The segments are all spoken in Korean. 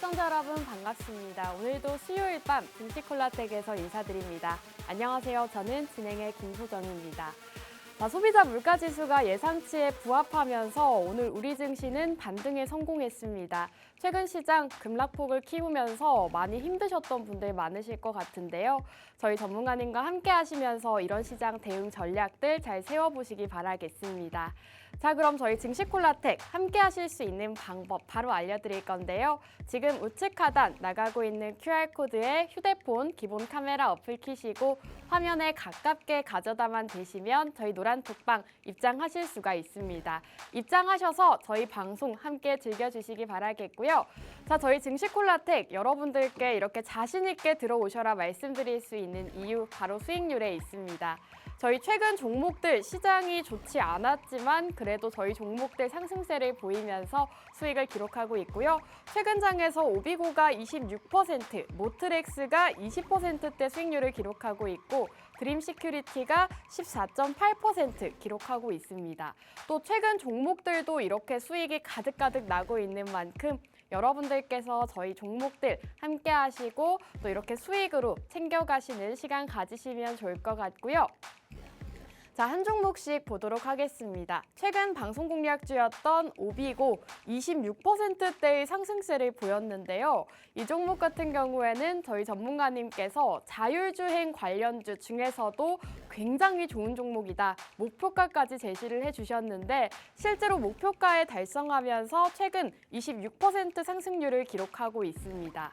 시청자 여러분 반갑습니다. 오늘도 수요일 밤 증시콜라텍에서 인사드립니다. 안녕하세요. 저는 진행의 김소정입니다. 소비자 물가지수가 예상치에 부합하면서 오늘 우리 증시는 반등에 성공했습니다. 최근 시장 급락폭을 키우면서 많이 힘드셨던 분들 많으실 것 같은데요. 저희 전문가님과 함께 하시면서 이런 시장 대응 전략들 잘 세워보시기 바라겠습니다. 자, 그럼 저희 증시콜라텍 함께 하실 수 있는 방법 바로 알려드릴 건데요. 지금 우측 하단 나가고 있는 QR코드에 휴대폰 기본 카메라 어플 키시고 화면에 가깝게 가져다만 대시면 저희 노란톡방 입장하실 수가 있습니다. 입장하셔서 저희 방송 함께 즐겨주시기 바라겠고요. 자, 저희 증시콜라텍 여러분들께 이렇게 자신 있게 들어오셔라 말씀드릴 수 있는 이유 바로 수익률에 있습니다. 저희 최근 종목들 시장이 좋지 않았지만 그래도 저희 종목들 상승세를 보이면서 수익을 기록하고 있고요. 최근 장에서 오비고가 26%, 모트렉스가 20%대 수익률을 기록하고 있고 드림시큐리티가 14.8% 기록하고 있습니다. 또 최근 종목들도 이렇게 수익이 가득가득 나고 있는 만큼 여러분들께서 저희 종목들 함께 하시고 또 이렇게 수익으로 챙겨가시는 시간 가지시면 좋을 것 같고요. 자, 한 종목씩 보도록 하겠습니다. 최근 방송 공략주였던 오비고 26%대의 상승세를 보였는데요. 이 종목 같은 경우에는 저희 전문가님께서 자율주행 관련주 중에서도 굉장히 좋은 종목이다. 목표가까지 제시를 해주셨는데 실제로 목표가에 달성하면서 최근 26% 상승률을 기록하고 있습니다.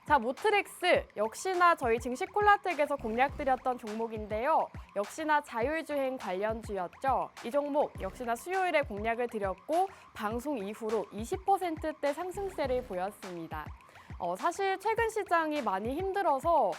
자, 모트렉스 역시나 저희 증시콜라텍에서 공략드렸던 종목인데요. 역시나 자율주행 관련주였죠. 이 종목 역시나 수요일에 공략을 드렸고 방송 이후로 20%대 상승세를 보였습니다. 사실 최근 시장이 많이 힘들어서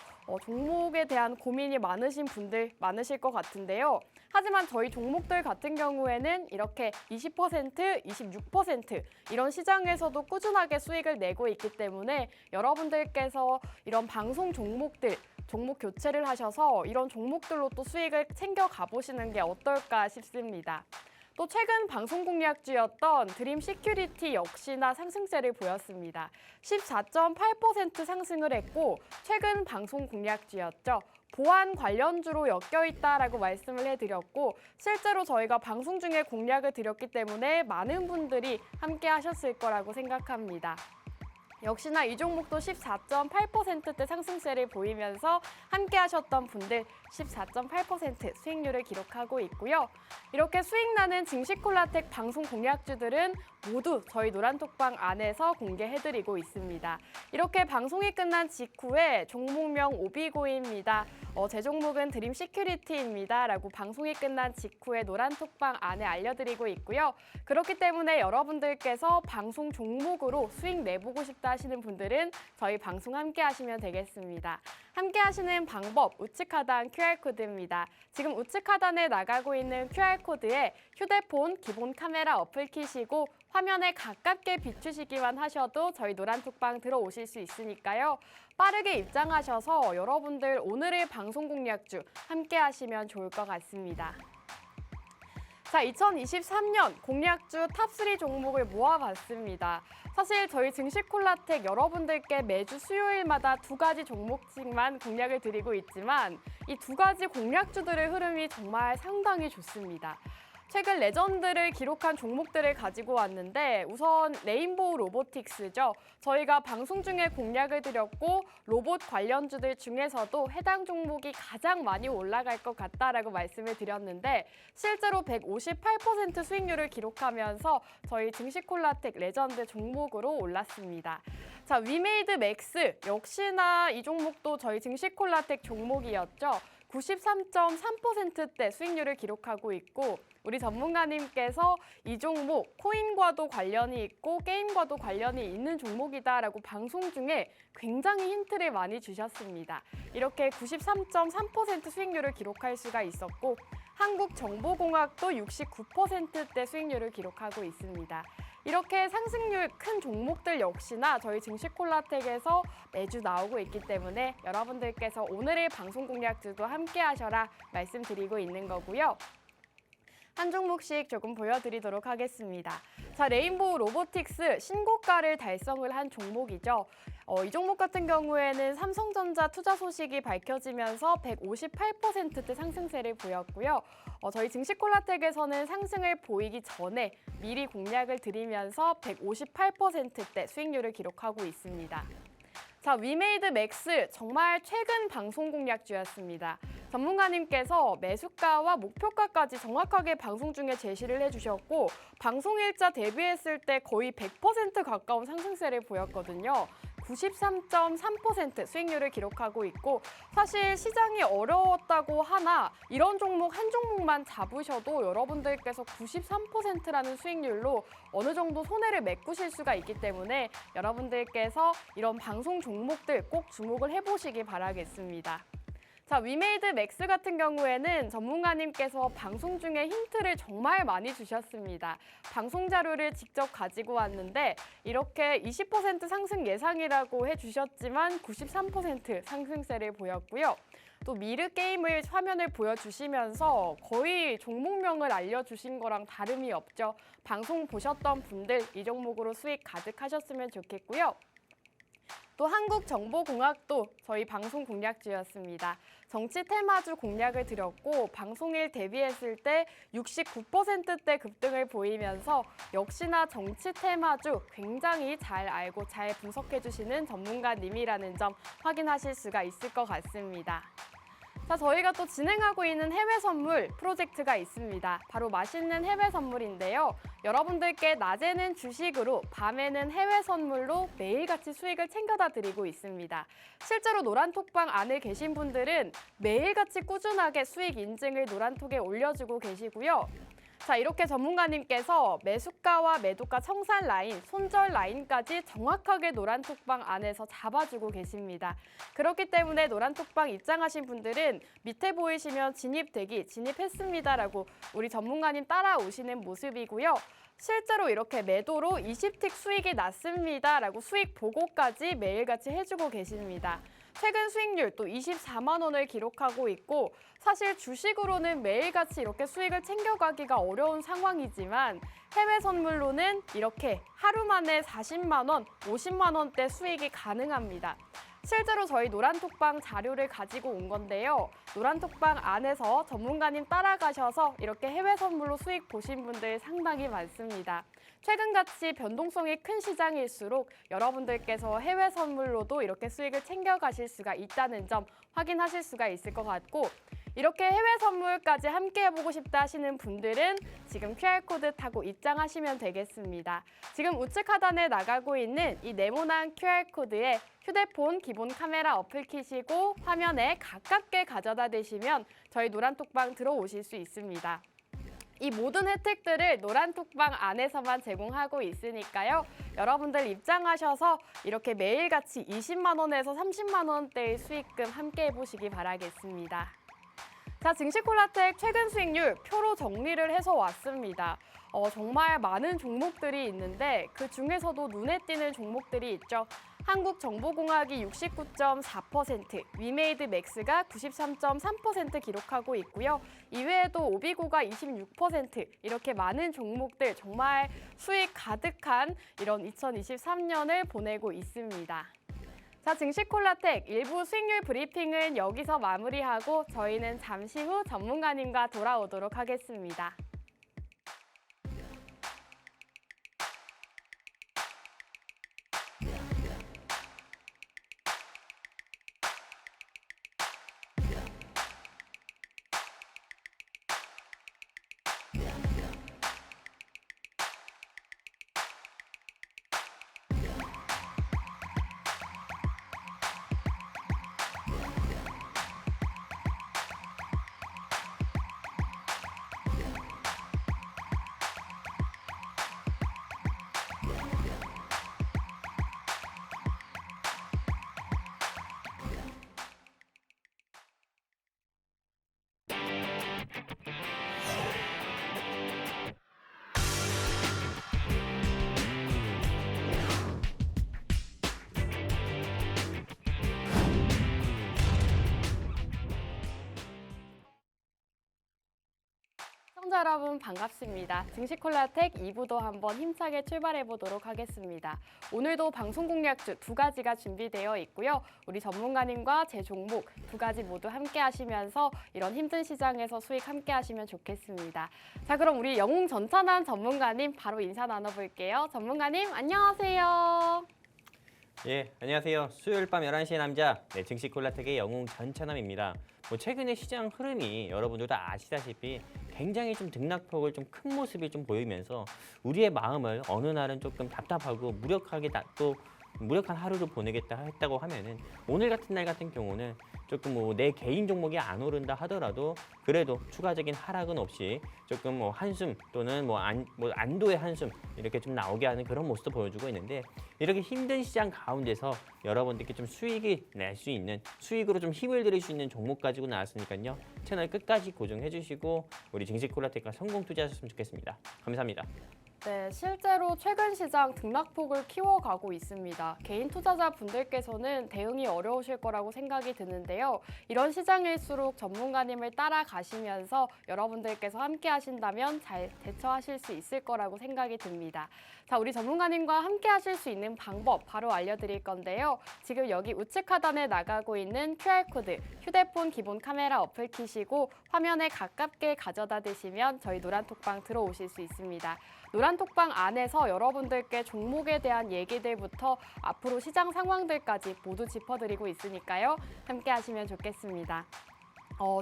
종목에 대한 고민이 많으신 분들 많으실 것 같은데요. 하지만 저희 종목들 같은 경우에는 이렇게 20%, 26% 이런 시장에서도 꾸준하게 수익을 내고 있기 때문에 여러분들께서 이런 방송 종목들 종목 교체를 하셔서 이런 종목들로 또 수익을 챙겨 가보시는 게 어떨까 싶습니다. 또 최근 방송 공략주였던 드림시큐리티 역시나 상승세를 보였습니다. 14.8% 상승을 했고 최근 방송 공략주였죠. 보안 관련주로 엮여있다라고 말씀을 해드렸고 실제로 저희가 방송 중에 공략을 드렸기 때문에 많은 분들이 함께 하셨을 거라고 생각합니다. 역시나 이 종목도 14.8%대 상승세를 보이면서 함께 하셨던 분들 14.8% 수익률을 기록하고 있고요. 이렇게 수익나는 증시콜라텍 방송 공략주들은 모두 저희 노란톡방 안에서 공개해드리고 있습니다. 이렇게 방송이 끝난 직후에 종목명 오비고입니다. 제 종목은 드림시큐리티입니다. 라고 방송이 끝난 직후에 노란톡방 안에 알려드리고 있고요. 그렇기 때문에 여러분들께서 방송 종목으로 수익 내보고 싶다 하시는 분들은 저희 방송 함께 하시면 되겠습니다. 함께 하시는 방법 우측 하단 QR코드입니다. 지금 우측 하단에 나가고 있는 QR코드에 휴대폰 기본 카메라 어플 키시고 화면에 가깝게 비추시기만 하셔도 저희 노란톡방 들어오실 수 있으니까요. 빠르게 입장하셔서 여러분들 오늘의 방송 공략주 함께 하시면 좋을 것 같습니다. 자, 2023년 공략주 탑3 종목을 모아봤습니다. 사실 저희 증시콜라텍 여러분들께 매주 수요일마다 2가지 종목씩만 공략을 드리고 있지만 이 2가지 공략주들의 흐름이 정말 상당히 좋습니다. 최근 레전드를 기록한 종목들을 가지고 왔는데 우선 레인보우 로보틱스죠. 저희가 방송 중에 공략을 드렸고 로봇 관련주들 중에서도 해당 종목이 가장 많이 올라갈 것 같다라고 말씀을 드렸는데 실제로 158% 수익률을 기록하면서 저희 증시콜라텍 레전드 종목으로 올랐습니다. 자, 위메이드 맥스 역시나 이 종목도 저희 증시콜라텍 종목이었죠. 93.3%대 수익률을 기록하고 있고 우리 전문가님께서 이 종목 코인과도 관련이 있고 게임과도 관련이 있는 종목이다라고 방송 중에 굉장히 힌트를 많이 주셨습니다. 이렇게 93.3% 수익률을 기록할 수가 있었고 한국정보공학도 69%대 수익률을 기록하고 있습니다. 이렇게 상승률 큰 종목들 역시나 저희 증시콜라텍에서 매주 나오고 있기 때문에 여러분들께서 오늘의 방송 공략주도 함께 하셔라 말씀드리고 있는 거고요. 한 종목씩 조금 보여드리도록 하겠습니다. 자, 레인보우 로보틱스 신고가를 달성을 한 종목이죠. 이 종목 같은 경우에는 삼성전자 투자 소식이 밝혀지면서 158%대 상승세를 보였고요. 저희 증시콜라텍에서는 상승을 보이기 전에 미리 공략을 드리면서 158%대 수익률을 기록하고 있습니다. 자, 위메이드 맥스 정말 최근 방송 공략주였습니다. 전문가님께서 매수가와 목표가까지 정확하게 방송 중에 제시를 해주셨고 방송일자 대비했을 때 거의 100% 가까운 상승세를 보였거든요. 93.3% 수익률을 기록하고 있고 사실 시장이 어려웠다고 하나 이런 종목 한 종목만 잡으셔도 여러분들께서 93%라는 수익률로 어느 정도 손해를 메꾸실 수가 있기 때문에 여러분들께서 이런 방송 종목들 꼭 주목을 해보시기 바라겠습니다. 자, 위메이드 맥스 같은 경우에는 전문가님께서 방송 중에 힌트를 정말 많이 주셨습니다. 방송 자료를 직접 가지고 왔는데 이렇게 20% 상승 예상이라고 해주셨지만 93% 상승세를 보였고요. 또 미르 게임을 화면을 보여주시면서 거의 종목명을 알려주신 거랑 다름이 없죠. 방송 보셨던 분들 이 종목으로 수익 가득하셨으면 좋겠고요. 또 한국정보공학도 저희 방송 공략주였습니다. 정치 테마주 공략을 드렸고 방송일 대비했을 때 69%대 급등을 보이면서 역시나 정치 테마주 굉장히 잘 알고 잘 분석해 주시는 전문가님이라는 점 확인하실 수가 있을 것 같습니다. 자, 저희가 또 진행하고 있는 해외 선물 프로젝트가 있습니다. 바로 맛있는 해외 선물인데요. 여러분들께 낮에는 주식으로, 밤에는 해외 선물로 매일같이 수익을 챙겨다 드리고 있습니다. 실제로 노란톡방 안에 계신 분들은 매일같이 꾸준하게 수익 인증을 노란톡에 올려주고 계시고요. 자, 이렇게 전문가님께서 매수가와 매도가 청산 라인, 손절 라인까지 정확하게 노란톡방 안에서 잡아주고 계십니다. 그렇기 때문에 노란톡방 입장하신 분들은 밑에 보이시면 진입대기, 진입했습니다라고 우리 전문가님 따라오시는 모습이고요. 실제로 이렇게 매도로 20틱 수익이 났습니다라고 수익 보고까지 매일같이 해주고 계십니다. 최근 수익률 또 24만 원을 기록하고 있고 사실 주식으로는 매일같이 이렇게 수익을 챙겨가기가 어려운 상황이지만 해외 선물로는 이렇게 하루 만에 40만 원, 50만 원대 수익이 가능합니다. 실제로 저희 노란톡방 자료를 가지고 온 건데요. 노란톡방 안에서 전문가님 따라가셔서 이렇게 해외 선물로 수익 보신 분들 상당히 많습니다. 최근같이 변동성이 큰 시장일수록 여러분들께서 해외 선물로도 이렇게 수익을 챙겨가실 수가 있다는 점 확인하실 수가 있을 것 같고 이렇게 해외 선물까지 함께 해보고 싶다 하시는 분들은 지금 QR코드 타고 입장하시면 되겠습니다. 지금 우측 하단에 나가고 있는 이 네모난 QR코드에 휴대폰 기본 카메라 어플 키시고 화면에 가깝게 가져다 대시면 저희 노란톡방 들어오실 수 있습니다. 이 모든 혜택들을 노란톡방 안에서만 제공하고 있으니까요. 여러분들 입장하셔서 이렇게 매일같이 20만 원에서 30만 원대의 수익금 함께 해보시기 바라겠습니다. 자, 증시콜라텍 최근 수익률 표로 정리를 해서 왔습니다. 정말 많은 종목들이 있는데 그 중에서도 눈에 띄는 종목들이 있죠. 한국정보공학이 69.4%, 위메이드 맥스가 93.3% 기록하고 있고요. 이외에도 오비고가 26%, 이렇게 많은 종목들 정말 수익 가득한 이런 2023년을 보내고 있습니다. 자, 증시콜라텍 일부 수익률 브리핑은 여기서 마무리하고 저희는 잠시 후 전문가님과 돌아오도록 하겠습니다. 시청자 여러분 반갑습니다. 증시콜라텍 2부도 한번 힘차게 출발해 보도록 하겠습니다. 오늘도 방송 공략주 두 가지가 준비되어 있고요. 우리 전문가님과 제 종목 두 가지 모두 함께 하시면서 이런 힘든 시장에서 수익 함께 하시면 좋겠습니다. 자, 그럼 우리 영웅 전천한 전문가님 바로 인사 나눠볼게요. 전문가님 안녕하세요. 예, 안녕하세요. 수요일 밤 11시의 남자, 증시콜라텍의 영웅 전찬함입니다. 최근에 시장 흐름이 여러분들 다 아시다시피 굉장히 좀 등락폭을 좀 큰 모습이 좀 보이면서 우리의 마음을 어느 날은 조금 답답하고 무력한 하루를 보내겠다 했다고 하면은 오늘 같은 날 같은 경우는 조금 내 개인 종목이 안 오른다 하더라도 그래도 추가적인 하락은 없이 조금 한숨 또는 안도의 한숨 이렇게 좀 나오게 하는 그런 모습도 보여주고 있는데 이렇게 힘든 시장 가운데서 여러분들께 좀 수익이 낼 수 있는 수익으로 좀 힘을 드릴 수 있는 종목 가지고 나왔으니까요. 채널 끝까지 고정해 주시고 우리 증시콜라텍과 성공 투자하셨으면 좋겠습니다. 감사합니다. 네, 실제로 최근 시장 등락폭을 키워가고 있습니다. 개인 투자자분들께서는 대응이 어려우실 거라고 생각이 드는데요. 이런 시장일수록 전문가님을 따라가시면서 여러분들께서 함께 하신다면 잘 대처하실 수 있을 거라고 생각이 듭니다. 자, 우리 전문가님과 함께 하실 수 있는 방법 바로 알려드릴 건데요. 지금 여기 우측 하단에 나가고 있는 QR코드, 휴대폰 기본 카메라 어플 키시고 화면에 가깝게 가져다 대시면 저희 노란톡방 들어오실 수 있습니다. 노란톡방 안에서 여러분들께 종목에 대한 얘기들부터 앞으로 시장 상황들까지 모두 짚어드리고 있으니까요. 함께 하시면 좋겠습니다.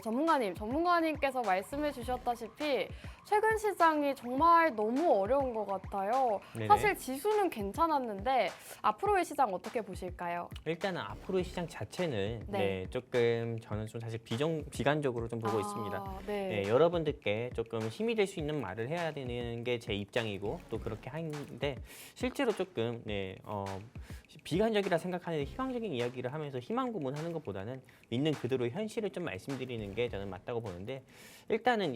전문가님께서 말씀해 주셨다시피 최근 시장이 정말 너무 어려운 것 같아요. 네네. 사실 지수는 괜찮았는데 앞으로의 시장 어떻게 보실까요? 일단은 앞으로의 시장 자체는 네. 조금 저는 좀 사실 비관적으로 좀 보고 있습니다. 네. 여러분들께 조금 힘이 될 수 있는 말을 해야 되는 게 제 입장이고 또 그렇게 하는데 실제로 조금 비관적이라 생각하는데 희망적인 이야기를 하면서 희망 고문하는 것보다는 있는 그대로 현실을 좀 말씀드리는 게 저는 맞다고 보는데 일단은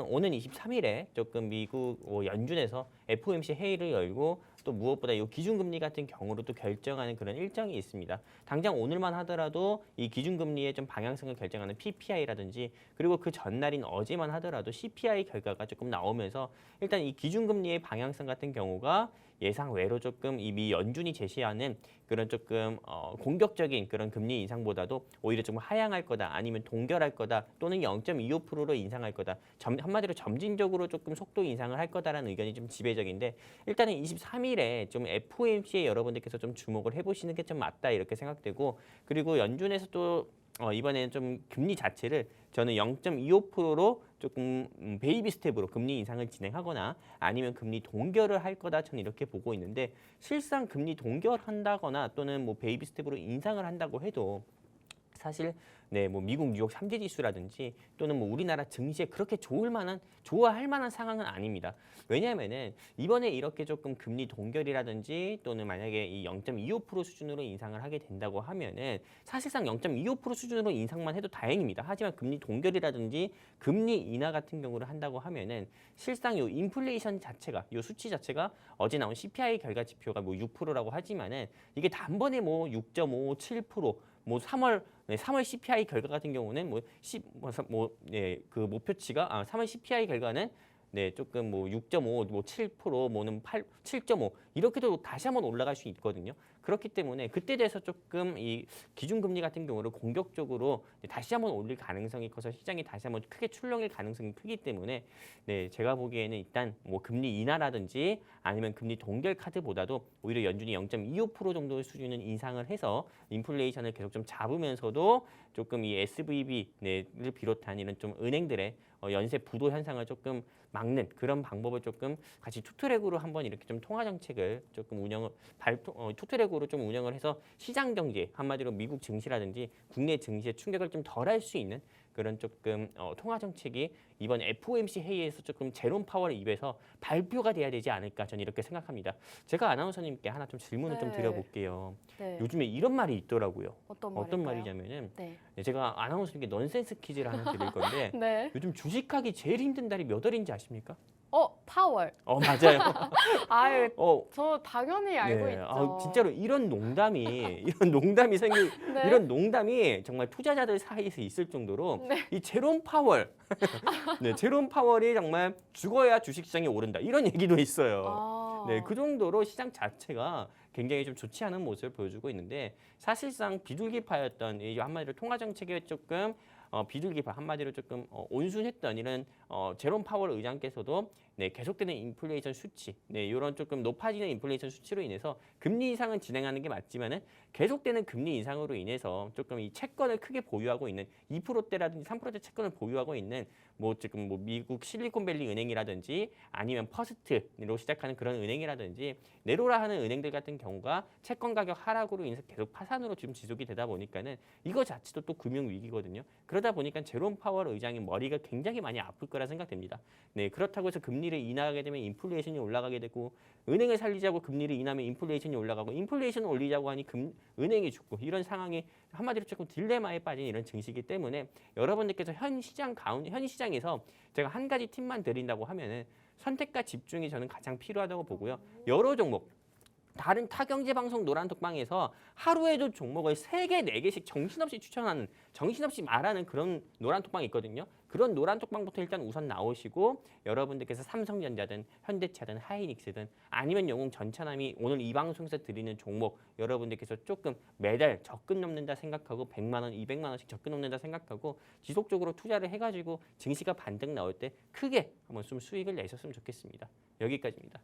오는 23일에 조금 미국 연준에서 FOMC 회의를 열고 또 무엇보다 이 기준금리 같은 경우로 또 결정하는 그런 일정이 있습니다. 당장 오늘만 하더라도 이 기준금리의 좀 방향성을 결정하는 PPI라든지 그리고 그 전날인 어제만 하더라도 CPI 결과가 조금 나오면서 일단 이 기준금리의 방향성 같은 경우가 예상 외로 조금 이 미 연준이 제시하는 그런 조금 공격적인 그런 금리 인상보다도 오히려 좀 하향할 거다 아니면 동결할 거다 또는 0.25%로 인상할 거다 한마디로 점진적으로 조금 속도 인상을 할 거다라는 의견이 좀 지배적인데 일단은 23일에 좀 FOMC에 여러분들께서 좀 주목을 해보시는 게 좀 맞다 이렇게 생각되고 그리고 연준에서 또 이번에는 좀 금리 자체를 저는 0.25%로 조금 베이비 스텝으로 금리 인상을 진행하거나 아니면 금리 동결을 할 거다 저는 이렇게 보고 있는데 실상 금리 동결한다거나 또는 베이비 스텝으로 인상을 한다고 해도 사실 미국 뉴욕 3대 지수라든지 또는 우리나라 증시에 그렇게 좋아할 만한 상황은 아닙니다. 왜냐하면은 이번에 이렇게 조금 금리 동결이라든지 또는 만약에 이 0.25% 수준으로 인상을 하게 된다고 하면은 사실상 0.25% 수준으로 인상만 해도 다행입니다. 하지만 금리 동결이라든지 금리 인하 같은 경우를 한다고 하면은 실상 요 인플레이션 자체가 요 수치 자체가 어제 나온 CPI 결과 지표가 6%라고 하지만은 이게 단번에 6.5, 7% 3월 CPI 결과 같은 경우는 그 목표치가 3월 CPI 결과는 조금 6.5, 7%, 7.5 이렇게도 다시 한번 올라갈 수 있거든요. 그렇기 때문에 그때 돼서 조금 이 기준금리 같은 경우를 공격적으로 다시 한번 올릴 가능성이 커서 시장이 다시 한번 크게 출렁일 가능성이 크기 때문에 제가 보기에는 일단 금리 인하라든지 아니면 금리 동결 카드보다도 오히려 연준이 0.25% 정도의 수준은 인상을 해서 인플레이션을 계속 좀 잡으면서도 조금 이 SVB를 비롯한 이런 좀 은행들의 연쇄 부도 현상을 조금 막는 그런 방법을 조금 같이 투트랙으로 한번 이렇게 좀 통화 정책을 조금 투트랙으로 좀 운영을 해서 시장 경제 한마디로 미국 증시라든지 국내 증시에 충격을 좀 덜할 수 있는 그런 조금 통화 정책이 이번 FOMC 회의에서 조금 제롬 파월 입에서 발표가 돼야 되지 않을까 저는 이렇게 생각합니다. 제가 아나운서님께 하나 좀 질문을 좀 드려볼게요. 요즘에 이런 말이 있더라고요. 어떤 말이냐면은 제가 아나운서님께 넌센스 퀴즈를 하나 드릴 건데 요즘 주식하기 제일 힘든 달이 몇 월인지 아십니까? 파월. 맞아요. 아유, 어, 저 당연히 알고 네. 있죠. 진짜로 이런 농담이 생길 네. 이런 농담이 정말 투자자들 사이에서 있을 정도로 네. 이 제롬 파월, 네, 제롬 파월이 정말 죽어야 주식시장이 오른다 이런 얘기도 있어요. 아. 네, 그 정도로 시장 자체가 굉장히 좀 좋지 않은 모습을 보여주고 있는데 사실상 비둘기파였던 이 한마디로 통화 정책에 조금 비둘기파 한마디로 조금 온순했던 이런 제롬 파월 의장께서도 네, 계속되는 인플레이션 수치, 네, 이런 조금 높아지는 인플레이션 수치로 인해서 금리 인상은 진행하는 게 맞지만은 계속되는 금리 인상으로 인해서 조금 이 채권을 크게 보유하고 있는 2%대라든지 3%대 채권을 보유하고 있는 뭐 지금 뭐 미국 실리콘밸리 은행이라든지 아니면 퍼스트로 시작하는 그런 은행이라든지 네로라 하는 은행들 같은 경우가 채권 가격 하락으로 인해서 계속 파산으로 지금 지속이 되다 보니까는 이거 자체도 또 금융 위기거든요. 그러다 보니까 제롬 파월 의장의 머리가 굉장히 많이 아플 거라 생각됩니다. 네, 그렇다고 해서 금리를 인하하게 되면 인플레이션이 올라가게 되고 은행을 살리자고 금리를 인하면 인플레이션이 올라가고 인플레이션을 올리자고 하니 은행이 죽고 이런 상황이 한마디로 조금 딜레마에 빠진 이런 증시이기 때문에 여러분들께서 현 시장에서 제가 한 가지 팁만 드린다고 하면은 선택과 집중이 저는 가장 필요하다고 보고요. 여러 종목 다른 타경제 방송 노란톡방에서 하루에도 종목을 3개, 4개씩 정신없이 추천하는, 정신없이 말하는 그런 노란톡방이 있거든요. 그런 노란톡방부터 일단 우선 나오시고 여러분들께서 삼성전자든 현대차든 하이닉스든 아니면 영웅 전차남이 오늘 이 방송에서 드리는 종목 여러분들께서 조금 매달 적금 넘는다 생각하고 100만 원, 200만 원씩 적금 넘는다 생각하고 지속적으로 투자를 해가지고 증시가 반등 나올 때 크게 한번 좀 수익을 내셨으면 좋겠습니다. 여기까지입니다.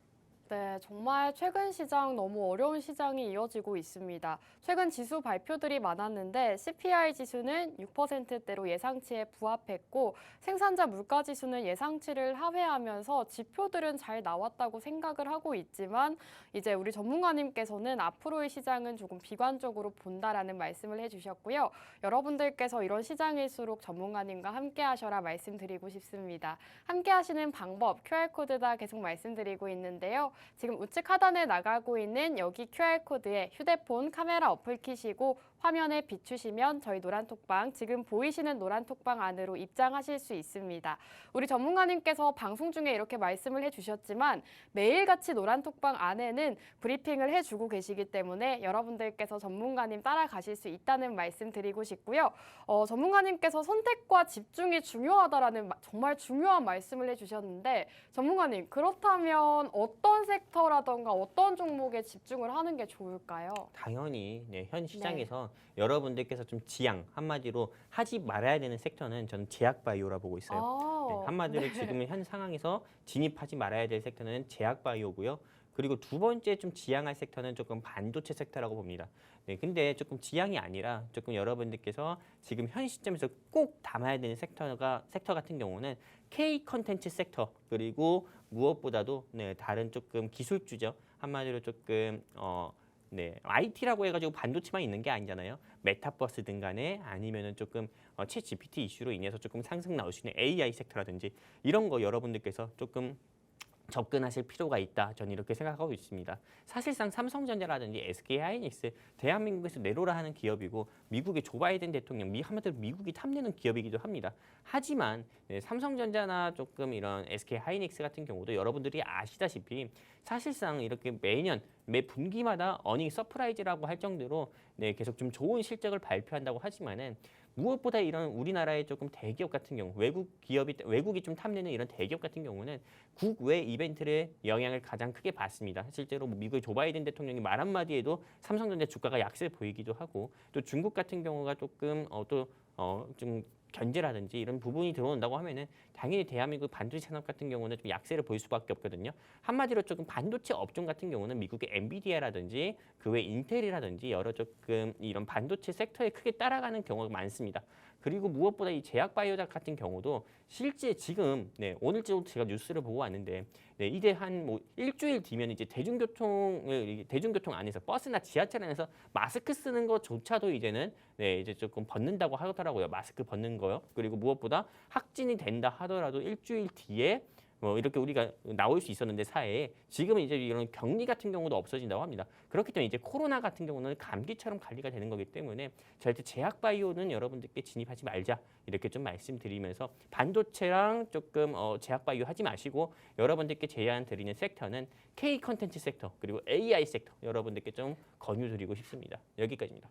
네, 정말 최근 시장 너무 어려운 시장이 이어지고 있습니다. 최근 지수 발표들이 많았는데 CPI 지수는 6%대로 예상치에 부합했고 생산자 물가 지수는 예상치를 하회하면서 지표들은 잘 나왔다고 생각을 하고 있지만 이제 우리 전문가님께서는 앞으로의 시장은 조금 비관적으로 본다라는 말씀을 해주셨고요. 여러분들께서 이런 시장일수록 전문가님과 함께 하셔라 말씀드리고 싶습니다. 함께 하시는 방법 QR코드다 계속 말씀드리고 있는데요. 지금 우측 하단에 나가고 있는 여기 QR코드에 휴대폰 카메라 어플 키시고 화면에 비추시면 저희 노란톡방, 지금 보이시는 노란톡방 안으로 입장하실 수 있습니다. 우리 전문가님께서 방송 중에 이렇게 말씀을 해주셨지만 매일같이 노란톡방 안에는 브리핑을 해주고 계시기 때문에 여러분들께서 전문가님 따라가실 수 있다는 말씀 드리고 싶고요. 전문가님께서 선택과 집중이 중요하다라는 정말 중요한 말씀을 해주셨는데 전문가님, 그렇다면 어떤 섹터라던가 어떤 종목에 집중을 하는 게 좋을까요? 당연히 네, 현 시장에서 여러분들께서 좀 지양 한마디로 하지 말아야 되는 섹터는 저는 제약바이오라 보고 있어요. 네, 한마디로 지금 현 상황에서 진입하지 말아야 될 섹터는 제약바이오고요. 그리고 두 번째 좀 지양할 섹터는 조금 반도체 섹터라고 봅니다. 네, 근데 조금 지양이 아니라 조금 여러분들께서 지금 현 시점에서 꼭 담아야 되는 섹터 같은 경우는 K 컨텐츠 섹터 그리고 무엇보다도 네, 다른 조금 기술주죠. 한마디로 조금 네, IT라고 해가지고 반도체만 있는 게 아니잖아요. 메타버스든 간에 아니면은 조금 챗 GPT 이슈로 인해서 조금 상승 나올 수 있는 AI 섹터라든지 이런 거 여러분들께서 조금 접근하실 필요가 있다. 저는 이렇게 생각하고 있습니다. 사실상 삼성전자라든지 SK하이닉스, 대한민국에서 내로라 하는 기업이고 미국의 조 바이든 대통령, 한마디로 미국이 탐내는 기업이기도 합니다. 하지만 네, 삼성전자나 조금 이런 SK하이닉스 같은 경우도 여러분들이 아시다시피 사실상 이렇게 매년 매 분기마다 어닝 서프라이즈라고 할 정도로 네, 계속 좀 좋은 실적을 발표한다고 하지만은 무엇보다 이런 우리나라의 조금 대기업 같은 경우 외국이 좀 탐내는 이런 대기업 같은 경우는 국외 이벤트의 영향을 가장 크게 받습니다. 실제로 미국의 조 바이든 대통령이 말 한마디에도 삼성전자 주가가 약세 보이기도 하고 또 중국 같은 경우가 조금 좀 견제라든지 이런 부분이 들어온다고 하면은 당연히 대한민국 반도체 산업 같은 경우는 좀 약세를 보일 수밖에 없거든요. 한마디로 조금 반도체 업종 같은 경우는 미국의 엔비디아라든지 그 외 인텔이라든지 여러 조금 이런 반도체 섹터에 크게 따라가는 경우가 많습니다. 그리고 무엇보다 이 제약바이오작 같은 경우도 실제 지금 오늘도 제가 뉴스를 보고 왔는데 이제 한 뭐 일주일 뒤면 이제 대중교통 안에서 버스나 지하철 안에서 마스크 쓰는 것조차도 이제는 이제 조금 벗는다고 하더라고요. 마스크 벗는 거요. 그리고 무엇보다 확진이 된다 하더라도 일주일 뒤에 뭐 이렇게 우리가 나올 수 있었는데 사회에 지금은 이제 이런 격리 같은 경우도 없어진다고 합니다. 그렇기 때문에 이제 코로나 같은 경우는 감기처럼 관리가 되는 거기 때문에 절대 제약 바이오는 여러분들께 진입하지 말자 이렇게 좀 말씀드리면서 반도체랑 조금 제약 바이오 하지 마시고 여러분들께 제안 드리는 섹터는 K 컨텐츠 섹터 그리고 AI 섹터 여러분들께 좀 권유드리고 싶습니다. 여기까지입니다.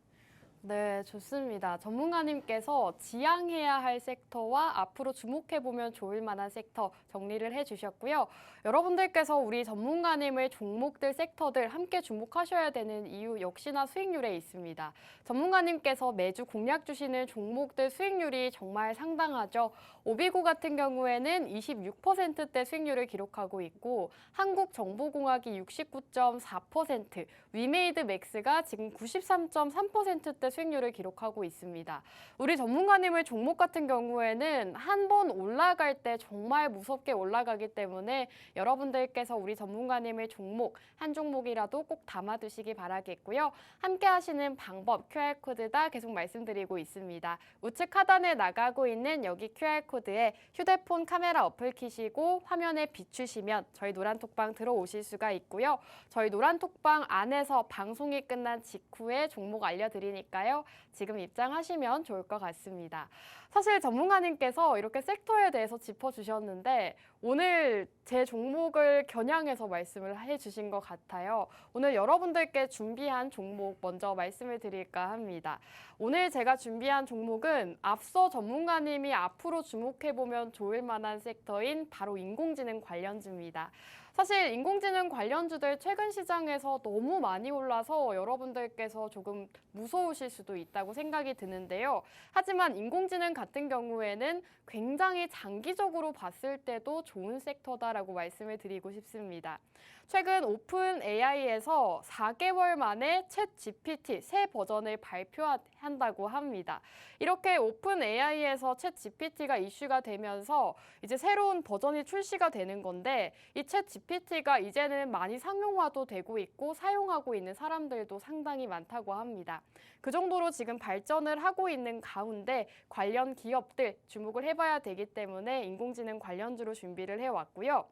네, 좋습니다. 전문가님께서 지향해야 할 섹터와 앞으로 주목해보면 좋을 만한 섹터 정리를 해주셨고요. 여러분들께서 우리 전문가님의 종목들, 섹터들 함께 주목하셔야 되는 이유 역시나 수익률에 있습니다. 전문가님께서 매주 공략 주시는 종목들 수익률이 정말 상당하죠. 오비고 같은 경우에는 26%대 수익률을 기록하고 있고 한국정보공학이 69.4%, 위메이드 맥스가 지금 93.3%대 수익률을 기록하고 있습니다. 우리 전문가님의 종목 같은 경우에는 한 번 올라갈 때 정말 무섭게 올라가기 때문에 여러분들께서 우리 전문가님의 종목 한 종목이라도 꼭 담아두시기 바라겠고요. 함께 하시는 방법 QR코드다 계속 말씀드리고 있습니다. 우측 하단에 나가고 있는 여기 QR코드에 휴대폰 카메라 어플 키시고 화면에 비추시면 저희 노란톡방 들어오실 수가 있고요. 저희 노란톡방 안에서 방송이 끝난 직후에 종목 알려드리니까요. 지금 입장하시면 좋을 것 같습니다. 사실 전문가님께서 이렇게 섹터에 대해서 짚어주셨는데 오늘 제 종목을 겨냥해서 말씀을 해주신 것 같아요. 오늘 여러분들께 준비한 종목 먼저 말씀을 드릴까 합니다. 오늘 제가 준비한 종목은 앞서 전문가님이 앞으로 주목해보면 좋을 만한 섹터인 바로 인공지능 관련주입니다. 사실 인공지능 관련주들 최근 시장에서 너무 많이 올라서 여러분들께서 조금 무서우실 수도 있다고 생각이 드는데요. 하지만 인공지능 같은 경우에는 굉장히 장기적으로 봤을 때도 좋은 섹터다라고 말씀을 드리고 싶습니다. 최근 오픈 AI에서 4개월 만에 챗 GPT 새 버전을 발표한다고 합니다. 이렇게 오픈 AI에서 챗 GPT가 이슈가 되면서 이제 새로운 버전이 출시가 되는 건데 이 챗 GPT가 이제는 많이 상용화도 되고 있고 사용하고 있는 사람들도 상당히 많다고 합니다. 그 정도로 지금 발전을 하고 있는 가운데 관련 기업들 주목을 해봐야 되기 때문에 인공지능 관련주로 준비를 해왔고요.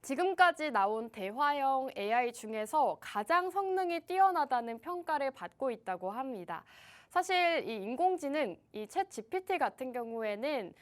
지금까지 나온 대화형 AI 중에서 가장 성능이 뛰어나다는 평가를 받고 있다고 합니다. 사실 이 인공지능, 이 챗 GPT 같은 경우에는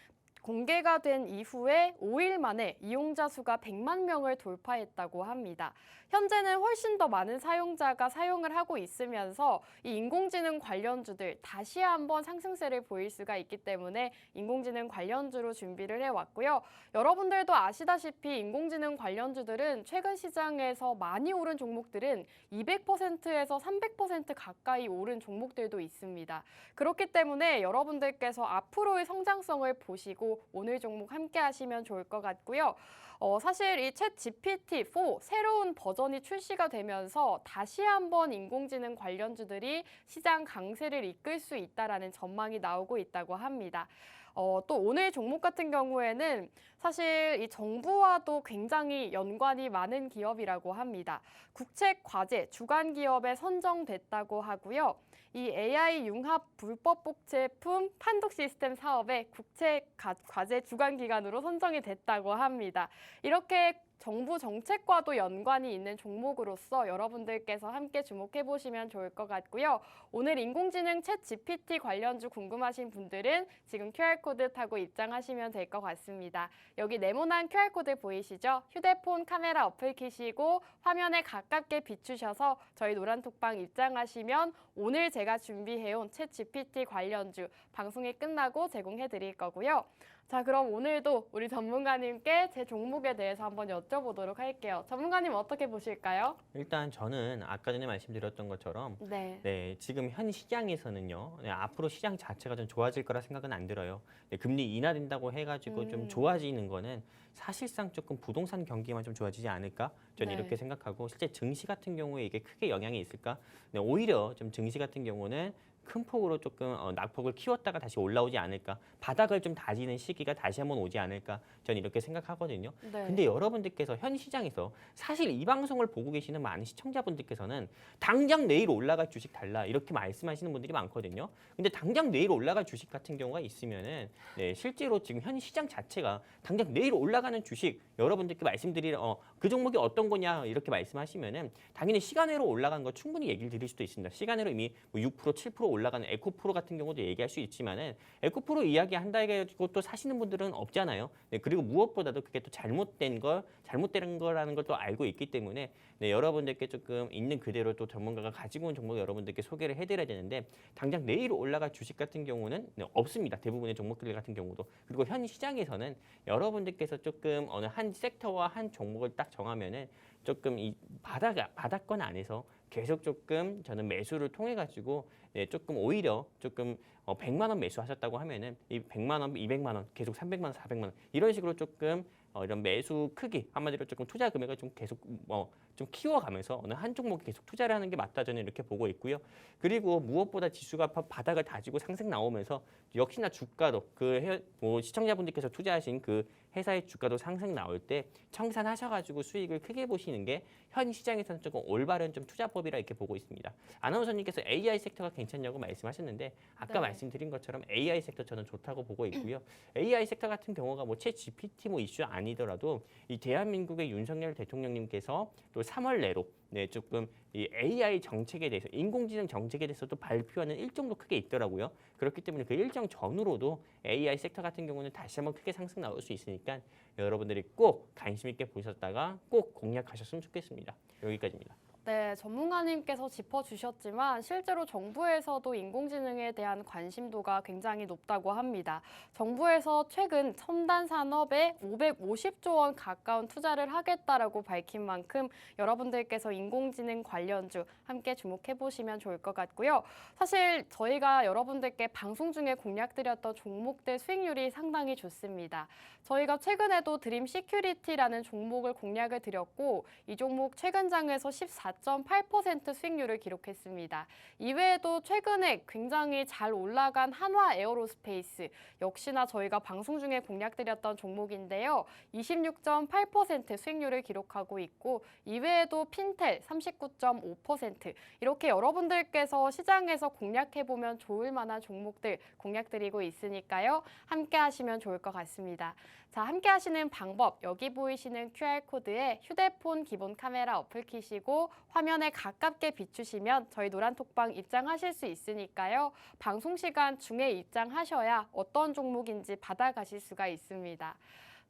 공개가 된 이후에 5일 만에 이용자 수가 100만 명을 돌파했다고 합니다. 현재는 훨씬 더 많은 사용자가 사용을 하고 있으면서 이 인공지능 관련주들 다시 한번 상승세를 보일 수가 있기 때문에 인공지능 관련주로 준비를 해왔고요. 여러분들도 아시다시피 인공지능 관련주들은 최근 시장에서 많이 오른 종목들은 200%에서 300% 가까이 오른 종목들도 있습니다. 그렇기 때문에 여러분들께서 앞으로의 성장성을 보시고 오늘 종목 함께 하시면 좋을 것 같고요. 사실 이 챗 GPT-4 새로운 버전이 출시가 되면서 다시 한번 인공지능 관련주들이 시장 강세를 이끌 수 있다라는 전망이 나오고 있다고 합니다. 또 오늘 종목 같은 경우에는 사실 이 정부와도 굉장히 연관이 많은 기업이라고 합니다. 국책 과제 주간 기업에 선정됐다고 하고요. 이 AI 융합 불법 복제품 판독 시스템 사업의 국책 과제 주간 기관으로 선정이 됐다고 합니다. 이렇게 정부 정책과도 연관이 있는 종목으로서 여러분들께서 함께 주목해 보시면 좋을 것 같고요. 오늘 인공지능 챗 GPT 관련주 궁금하신 분들은 지금 QR코드 타고 입장하시면 될 것 같습니다. 여기 네모난 QR코드 보이시죠? 휴대폰 카메라 어플 키시고 화면에 가깝게 비추셔서 저희 노란톡방 입장하시면 오늘 제가 준비해온 챗 GPT 관련주 방송이 끝나고 제공해 드릴 거고요. 자, 그럼 오늘도 우리 전문가님께 제 종목에 대해서 한번 여쭤보도록 할게요. 전문가님 어떻게 보실까요? 일단 저는 아까 전에 말씀드렸던 것처럼 네, 지금 현 시장에서는요. 네, 앞으로 시장 자체가 좀 좋아질 거라 생각은 안 들어요. 네, 금리 인하된다고 해가지고 좀 좋아지는 거는 사실상 조금 부동산 경기만 좀 좋아지지 않을까? 저는 이렇게 생각하고 실제 증시 같은 경우에 이게 크게 영향이 있을까? 네, 오히려 좀 증시 같은 경우는 큰 폭으로 조금 낙폭을 키웠다가 다시 올라오지 않을까, 바닥을 좀 다지는 시기가 다시 한번 오지 않을까, 저는 이렇게 생각하거든요. 네. 근데 여러분들께서 현 시장에서 사실 이 방송을 보고 계시는 많은 시청자분들께서는 당장 내일 올라갈 주식 달라 이렇게 말씀하시는 분들이 많거든요. 근데 당장 내일 올라갈 주식 같은 경우가 있으면은 네, 실제로 지금 현 시장 자체가 당장 내일 올라가는 주식 여러분들께 말씀드릴 그 종목이 어떤 거냐 이렇게 말씀하시면은 당연히 시간으로 올라간 거 충분히 얘기를 드릴 수도 있습니다. 시간으로 이미 뭐 6%, 7% 올라가는 에코프로 같은 경우도 얘기할 수 있지만은 에코프로 이야기한다 해가지고 또 사시는 분들은 없잖아요. 네, 그리고 무엇보다도 그게 또 잘못된 거라는 걸 또 알고 있기 때문에 네, 여러분들께 조금 있는 그대로 또 전문가가 가지고 온 종목을 여러분들께 소개를 해드려야 되는데 당장 내일 올라갈 주식 같은 경우는 네, 없습니다. 대부분의 종목들 같은 경우도. 그리고 현 시장에서는 여러분들께서 조금 어느 한 섹터와 한 종목을 딱 정하면은 조금 이 바닥권 안에서 계속 조금 저는 매수를 통해 가지고 네, 조금 오히려 조금 100만 원 매수하셨다고 하면은 이 100만 원, 200만 원, 계속 300만 원, 400만 원 이런 식으로 조금 이런 매수 크기 한마디로 조금 투자 금액을 좀 계속 좀 키워가면서 어느 한 종목에 계속 투자를 하는 게 맞다 저는 이렇게 보고 있고요. 그리고 무엇보다 지수가 바닥을 다지고 상승 나오면서 역시나 주가도 시청자분들께서 투자하신 그 회사의 주가도 상승 나올 때 청산하셔가지고 수익을 크게 보시는 게 현 시장에서는 조금 올바른 좀 투자법이라 이렇게 보고 있습니다. 아나운서님께서 AI 섹터가 괜찮냐고 말씀하셨는데 아까 네. 말씀드린 것처럼 AI 섹터 저는 좋다고 보고 있고요. AI 섹터 같은 경우가 뭐 챗 GPT 뭐 이슈 아니더라도 이 대한민국의 윤석열 대통령님께서 또 3월 내로 네, 조금 이 AI 정책에 대해서 인공지능 정책에 대해서도 발표하는 일정도 크게 있더라고요. 그렇기 때문에 그 일정 전후로도 AI 섹터 같은 경우는 다시 한번 크게 상승 나올 수 있으니까 여러분들이 꼭 관심 있게 보셨다가 꼭 공략하셨으면 좋겠습니다. 여기까지입니다. 네, 전문가님께서 짚어주셨지만 실제로 정부에서도 인공지능에 대한 관심도가 굉장히 높다고 합니다. 정부에서 최근 첨단 산업에 550조 원 가까운 투자를 하겠다라고 밝힌 만큼 여러분들께서 인공지능 관련주 함께 주목해 보시면 좋을 것 같고요. 사실 저희가 여러분들께 방송 중에 공략드렸던 종목들 수익률이 상당히 좋습니다. 저희가 최근에도 드림 시큐리티라는 종목을 공략을 드렸고 이 종목 최근 장에서 14.8% 수익률을 기록했습니다. 이외에도 최근에 굉장히 잘 올라간 한화 에어로스페이스 역시나 저희가 방송 중에 공략드렸던 종목인데요. 26.8% 수익률을 기록하고 있고 이외에도 핀텔 39.5% 이렇게 여러분들께서 시장에서 공략해보면 좋을 만한 종목들 공략드리고 있으니까요. 함께 하시면 좋을 것 같습니다. 자, 함께 하시는 방법 여기 보이시는 QR코드에 휴대폰 기본 카메라 어플 키시고 화면에 가깝게 비추시면 저희 노란톡방 입장하실 수 있으니까요. 방송 시간 중에 입장하셔야 어떤 종목인지 받아가실 수가 있습니다.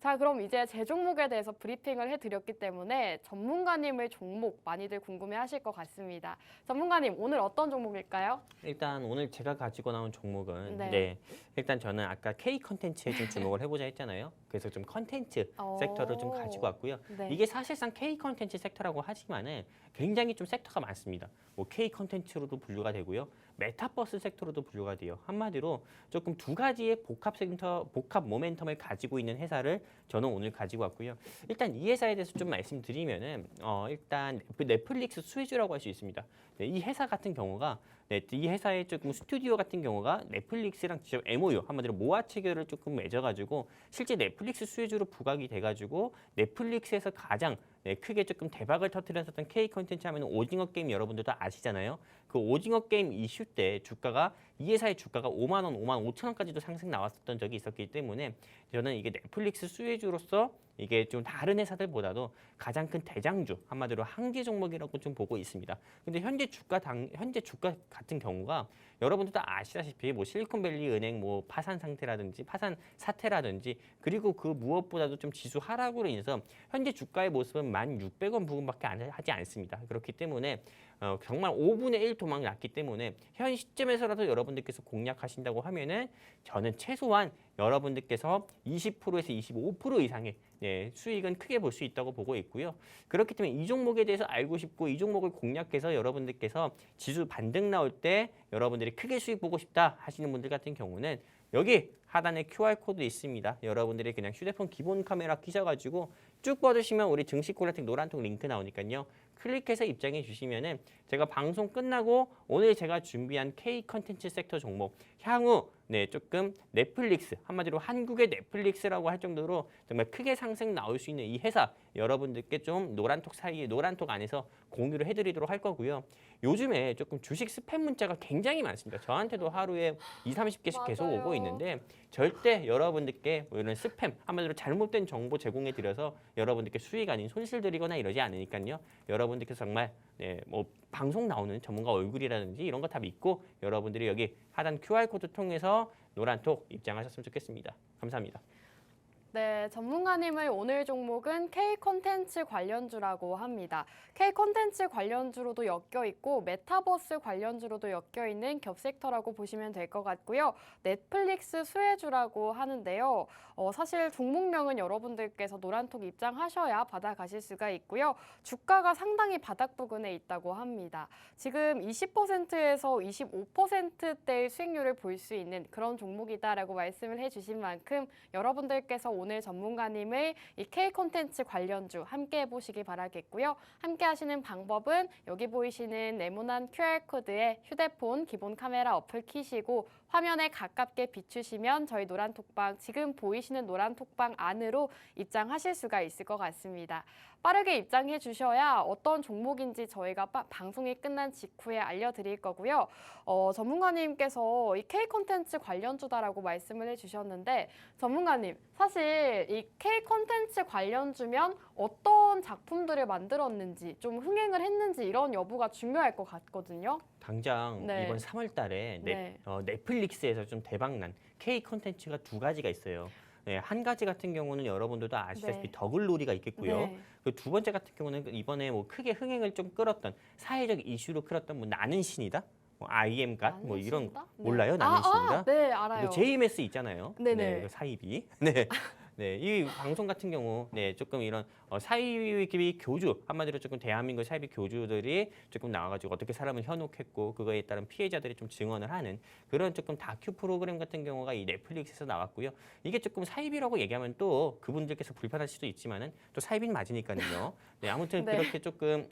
자, 그럼 이제 제 종목에 대해서 브리핑을 해드렸기 때문에 전문가님의 종목 많이들 궁금해하실 것 같습니다. 전문가님, 오늘 어떤 종목일까요? 일단 오늘 제가 가지고 나온 종목은 네. 일단 저는 아까 K 컨텐츠에 좀 주목을 해보자 했잖아요. 그래서 좀 컨텐츠 섹터를 좀 가지고 왔고요. 네. 이게 사실상 K 컨텐츠 섹터라고 하지만은 굉장히 좀 섹터가 많습니다. 뭐 K 컨텐츠로도 분류가 되고요. 메타버스 섹터로도 분류가 돼요. 한마디로 조금 두 가지의 복합 모멘텀을 가지고 있는 회사를 저는 오늘 가지고 왔고요. 일단 이 회사에 대해서 좀 말씀드리면은 일단 넷플릭스 수혜주라고 할 수 있습니다. 네, 이 회사 같은 경우가 이 회사의 조금 스튜디오 같은 경우가 넷플릭스랑 직접 MOU 한마디로 모아 체결을 조금 맺어가지고 실제 넷플릭스 수혜주로 부각이 돼가지고 넷플릭스에서 가장 크게 조금 대박을 터뜨렸었던 K 컨텐츠 하면 오징어 게임 여러분들도 아시잖아요. 그 오징어 게임 이슈 때 주가가 이 회사의 주가가 5만 원, 5만 5천 원까지도 상승 나왔었던 적이 있었기 때문에 저는 이게 넷플릭스 수혜주로서 이게 좀 다른 회사들보다도 가장 큰 대장주 한마디로 한계 종목이라고 좀 보고 있습니다. 근데 현재 주가 같은 경우가 여러분들도 아시다시피 뭐 실리콘밸리 은행 뭐 파산 상태라든지 파산 사태라든지 그리고 그 무엇보다도 좀 지수 하락으로 인해서 현재 주가의 모습은 1,600원 부근밖에 하지 않습니다. 그렇기 때문에 정말 5분의 1 도망 났기 때문에 현 시점에서라도 여러분들께서 공략하신다고 하면은 저는 최소한 여러분들께서 20%에서 25% 이상의 수익은 크게 볼 수 있다고 보고 있고요. 그렇기 때문에 이 종목에 대해서 알고 싶고 이 종목을 공략해서 여러분들께서 지수 반등 나올 때 여러분들이 크게 수익 보고 싶다 하시는 분들 같은 경우는 여기 하단에 QR코드 있습니다. 여러분들이 그냥 휴대폰 기본 카메라 끼셔가지고 쭉 뻗으시면 우리 증시콜라텍 노란톡 링크 나오니까요. 클릭해서 입장해 주시면은 제가 방송 끝나고 오늘 제가 준비한 K 컨텐츠 섹터 종목 향후 조금 넷플릭스 한마디로 한국의 넷플릭스라고 할 정도로 정말 크게 상승 나올 수 있는 이 회사 여러분들께 좀 노란톡 사이에 노란톡 안에서 공유를 해드리도록 할 거고요. 요즘에 조금 주식 스팸 문자가 굉장히 많습니다. 저한테도 하루에 20-30개씩 계속 맞아요. 오고 있는데 절대 여러분들께 뭐 이런 스팸 한마디로 잘못된 정보 제공해 드려서 여러분들께 수익 아닌 손실 드리거나 이러지 않으니까요. 여러분들께서 정말 뭐 방송 나오는 전문가 얼굴이라든지 이런 거 다 믿고 여러분들이 여기 하단 QR코드 통해서 노란톡 입장하셨으면 좋겠습니다. 감사합니다. 네, 전문가님의 오늘 종목은 K 콘텐츠 관련주라고 합니다. K 콘텐츠 관련주로도 엮여 있고 메타버스 관련주로도 엮여 있는 겹섹터라고 보시면 될 것 같고요. 넷플릭스 수혜주라고 하는데요. 사실 종목명은 여러분들께서 노란톡 입장하셔야 받아가실 수가 있고요. 주가가 상당히 바닥 부근에 있다고 합니다. 지금 20%에서 25%대의 수익률을 볼 수 있는 그런 종목이다라고 말씀을 해주신 만큼 여러분들께서 오늘 전문가님의 이 K 콘텐츠 관련주 함께 해보시기 바라겠고요. 함께 하시는 방법은 여기 보이시는 네모난 QR코드에 휴대폰 기본 카메라 어플 키시고 화면에 가깝게 비추시면 저희 노란톡방 지금 보이시는 노란톡방 안으로 입장하실 수가 있을 것 같습니다. 빠르게 입장해 주셔야 어떤 종목인지 저희가 방송이 끝난 직후에 알려드릴 거고요. 전문가님께서 이 K 콘텐츠 관련주다라고 말씀을 해주셨는데 전문가님 사실 이 K 콘텐츠 관련주면 어떤 작품들을 만들었는지 좀 흥행을 했는지 이런 여부가 중요할 것 같거든요. 당장 네. 이번 3월 달에 네. 넷플릭스에서 좀 대박난 K 콘텐츠가 두 가지가 있어요. 한 가지 같은 경우는 여러분들도 아시다시피 네. 더글로리가 있겠고요. 네. 그 두 번째 같은 경우는 이번에 뭐 크게 흥행을 좀 끌었던 사회적 이슈로 끌었던 뭐 나는 신이다, 뭐 IM갓 뭐 이런 신이다? 네. 몰라요? 나는 신이다? 네, 알아요. JMS 있잖아요. 네네. 그 사이비. 네. 네, 이 방송 같은 경우, 조금 이런 사이비 교주 한마디로 조금 대한민국 사이비 교주들이 조금 나와가지고 어떻게 사람을 현혹했고 그거에 따른 피해자들이 좀 증언을 하는 그런 조금 다큐 프로그램 같은 경우가 이 넷플릭스에서 나왔고요. 이게 조금 사이비라고 얘기하면 또 그분들께서 불편할 수도 있지만은 또 사이비는 맞으니까요. 네, 아무튼 네. 그렇게 조금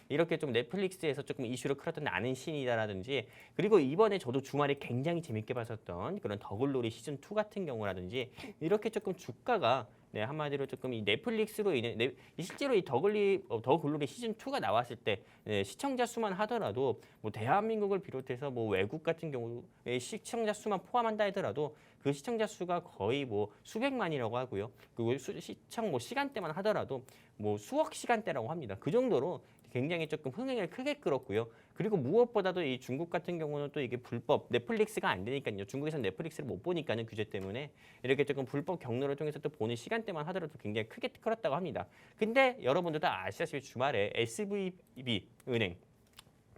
이렇게 좀 넷플릭스에서 조금 이슈를 끌었던 나는 신이다라든지 그리고 이번에 저도 주말에 굉장히 재밌게 봤었던 그런 더글로리 시즌 2 같은 경우라든지 이렇게 조금 주가가 한마디로 조금 이 넷플릭스로 인해 실제로 이 더글로리 시즌 2가 나왔을 때 시청자 수만 하더라도 뭐 대한민국을 비롯해서 뭐 외국 같은 경우에 시청자 수만 포함한다 하더라도 그 시청자 수가 거의 뭐 수백만이라고 하고요. 그리고 시청 뭐 시간대만 하더라도 뭐 수억 시간대라고 합니다. 그 정도로 굉장히 조금 흥행을 크게 끌었고요. 그리고 무엇보다도 이 중국 같은 경우는 또 이게 불법 넷플릭스가 안 되니까요. 중국에서는 넷플릭스를 못 보니까는 규제 때문에 이렇게 조금 불법 경로를 통해서 또 보는 시간대만 하더라도 굉장히 크게 끌었다고 합니다. 근데 여러분들도 아시다시피 주말에 SVB 은행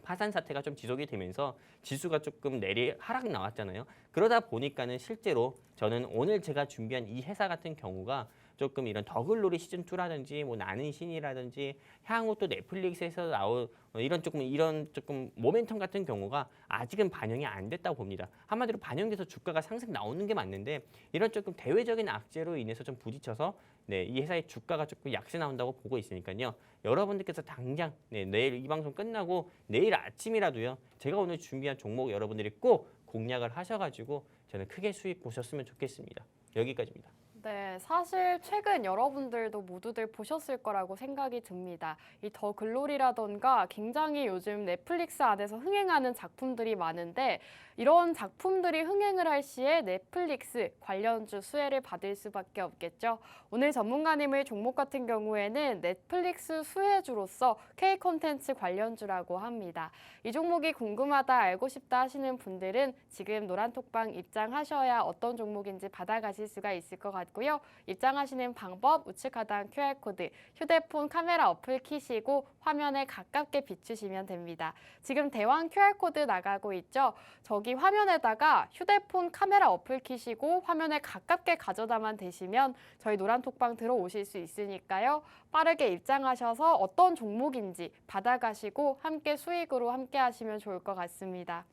파산 사태가 좀 지속이 되면서 지수가 조금 하락 나왔잖아요. 그러다 보니까는 실제로 저는 오늘 제가 준비한 이 회사 같은 경우가 조금 이런 더글로리 시즌 2라든지 뭐 나는 신이라든지 향후 또 넷플릭스에서 나올 이런 조금 모멘텀 같은 경우가 아직은 반영이 안 됐다고 봅니다. 한마디로 반영돼서 주가가 상승 나오는 게 맞는데 이런 조금 대외적인 악재로 인해서 좀 부딪혀서 이 회사의 주가가 조금 약세 나온다고 보고 있으니까요. 여러분들께서 당장 내일 이 방송 끝나고 내일 아침이라도요. 제가 오늘 준비한 종목 여러분들이 꼭 공략을 하셔가지고 저는 크게 수익 보셨으면 좋겠습니다. 여기까지입니다. 네, 사실 최근 여러분들도 모두들 보셨을 거라고 생각이 듭니다. 이 더 글로리라던가 굉장히 요즘 넷플릭스 안에서 흥행하는 작품들이 많은데 이런 작품들이 흥행을 할 시에 넷플릭스 관련주 수혜를 받을 수밖에 없겠죠. 오늘 전문가님의 종목 같은 경우에는 넷플릭스 수혜주로서 K 콘텐츠 관련주라고 합니다. 이 종목이 궁금하다 알고 싶다 하시는 분들은 지금 노란톡방 입장하셔야 어떤 종목인지 받아가실 수가 있을 것 같고요. 입장하시는 방법 우측 하단 QR코드 휴대폰 카메라 어플 키시고 화면에 가깝게 비추시면 됩니다. 지금 대왕 QR코드 나가고 있죠. 저기 화면에다가 휴대폰 카메라 어플 키시고 화면에 가깝게 가져다만 대시면 저희 노란톡방 들어오실 수 있으니까요. 빠르게 입장하셔서 어떤 종목인지 받아가시고 함께 수익으로 함께 하시면 좋을 것 같습니다.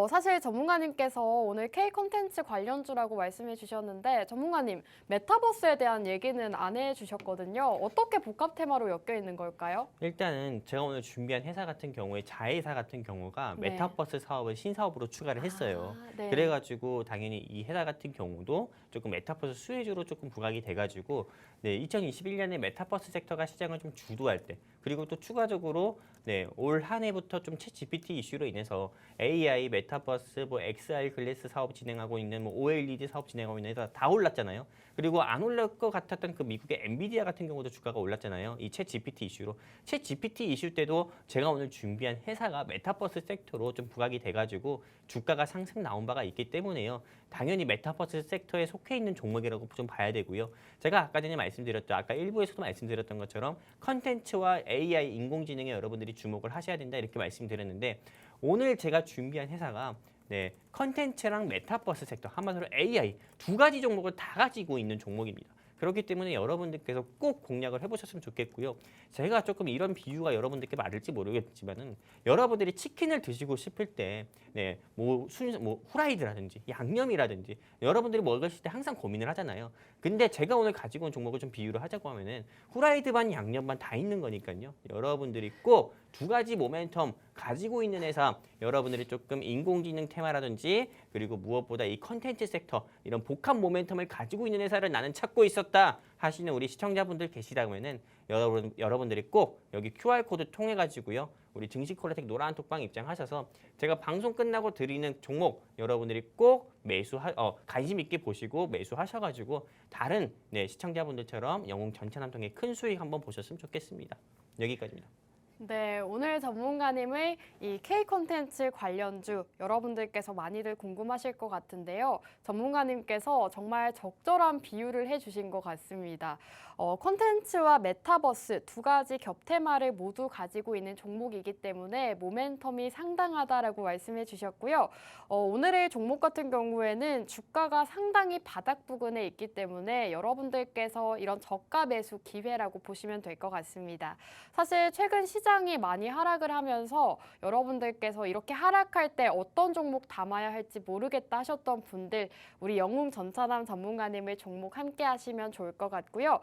사실 전문가님께서 오늘 K 콘텐츠 관련주라고 말씀해 주셨는데 전문가님, 메타버스에 대한 얘기는 안 해주셨거든요. 어떻게 복합 테마로 엮여 있는 걸까요? 일단은 제가 오늘 준비한 회사 같은 경우에 자회사 같은 경우가 네. 메타버스 사업을 신사업으로 추가를 했어요. 네. 그래가지고 당연히 이 회사 같은 경우도 조금 메타버스 수혜주로 조금 부각이 돼가지고 2021년에 메타버스 섹터가 시장을 좀 주도할 때 그리고 또 추가적으로 올 한 해부터 좀 챗 GPT 이슈로 인해서 AI, 메타버스, 뭐 XR 글래스 사업 진행하고 있는 뭐 OLED 사업 진행하고 있는 회사 다 올랐잖아요. 그리고 안 올릴 것 같았던 그 미국의 엔비디아 같은 경우도 주가가 올랐잖아요. 이 챗 GPT 이슈로. 챗 GPT 이슈 때도 제가 오늘 준비한 회사가 메타버스 섹터로 좀 부각이 돼가지고 주가가 상승 나온 바가 있기 때문에요. 당연히 메타버스 섹터에 속해 있는 종목이라고 좀 봐야 되고요. 제가 아까 전에 말씀드렸죠. 아까 일부에서도 말씀드렸던 것처럼 컨텐츠와 AI, 인공지능에 여러분들이 주목을 하셔야 된다 이렇게 말씀드렸는데 오늘 제가 준비한 회사가 컨텐츠랑 메타버스 섹터, 한마디로 AI 두 가지 종목을 다 가지고 있는 종목입니다. 그렇기 때문에 여러분들께서 꼭 공략을 해보셨으면 좋겠고요. 제가 조금 이런 비유가 여러분들께 맞을지 모르겠지만은 여러분들이 치킨을 드시고 싶을 때, 뭐 후라이드라든지 양념이라든지 여러분들이 먹으실 때 항상 고민을 하잖아요. 근데 제가 오늘 가지고 온 종목을 좀 비유를 하자고 하면은 후라이드 반 양념 반 다 있는 거니까요. 여러분들이 꼭 두 가지 모멘텀 가지고 있는 회사, 여러분들이 조금 인공지능 테마라든지 그리고 무엇보다 이 컨텐츠 섹터 이런 복합 모멘텀을 가지고 있는 회사를 나는 찾고 있었다 하시는 우리 시청자분들 계시다면은 여러분들이 꼭 여기 QR코드 통해 가지고요. 우리 증시콜라텍 노란 톡방 입장하셔서 제가 방송 끝나고 드리는 종목 여러분들이 꼭 관심 있게 보시고 매수하셔가지고 다른 시청자분들처럼 영웅 전차남통의 큰 수익 한번 보셨으면 좋겠습니다. 여기까지입니다. 네, 오늘 전문가님의 이 K 콘텐츠 관련주 여러분들께서 많이들 궁금하실 것 같은데요. 전문가님께서 정말 적절한 비유를 해주신 것 같습니다. 콘텐츠와 메타버스 두 가지 겹테마를 모두 가지고 있는 종목이기 때문에 모멘텀이 상당하다라고 말씀해 주셨고요. 오늘의 종목 같은 경우에는 주가가 상당히 바닥 부근에 있기 때문에 여러분들께서 이런 저가 매수 기회라고 보시면 될 것 같습니다. 사실 최근 시장이 많이 하락을 하면서 여러분들께서 이렇게 하락할 때 어떤 종목 담아야 할지 모르겠다 하셨던 분들 우리 영웅 전차남 전문가님의 종목 함께 하시면 좋을 것 같고요.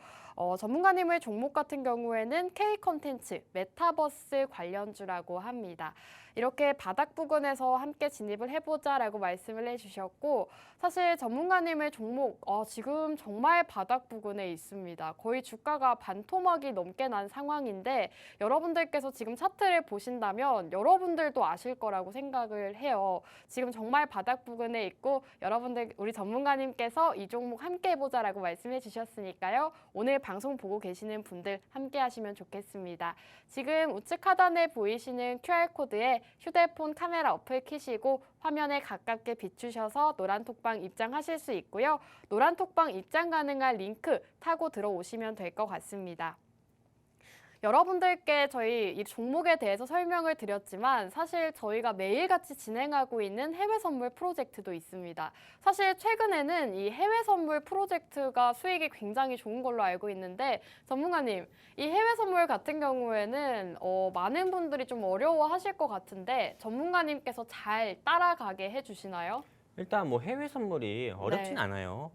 전문가님의 종목 같은 경우에는 K 콘텐츠, 메타버스 관련주라고 합니다. 이렇게 바닥 부근에서 함께 진입을 해보자라고 말씀을 해주셨고 사실 전문가님의 종목 지금 정말 바닥 부근에 있습니다. 거의 주가가 반토막이 넘게 난 상황인데 여러분들께서 지금 차트를 보신다면 여러분들도 아실 거라고 생각을 해요. 지금 정말 바닥 부근에 있고 여러분들 우리 전문가님께서 이 종목 함께 해보자라고 말씀해 주셨으니까요. 오늘 방송 보고 계시는 분들 함께 하시면 좋겠습니다. 지금 우측 하단에 보이시는 QR코드에 휴대폰 카메라 어플 켜시고 화면에 가깝게 비추셔서 노란 톡방 입장하실 수 있고요. 노란 톡방 입장 가능한 링크 타고 들어오시면 될 것 같습니다. 여러분들께 저희 이 종목에 대해서 설명을 드렸지만 사실 저희가 매일같이 진행하고 있는 해외 선물 프로젝트도 있습니다. 사실 최근에는 이 해외 선물 프로젝트가 수익이 굉장히 좋은 걸로 알고 있는데 전문가님, 이 해외 선물 같은 경우에는 많은 분들이 좀 어려워하실 것 같은데 전문가님께서 잘 따라가게 해주시나요? 일단 뭐 해외 선물이 어렵진 네. 않아요.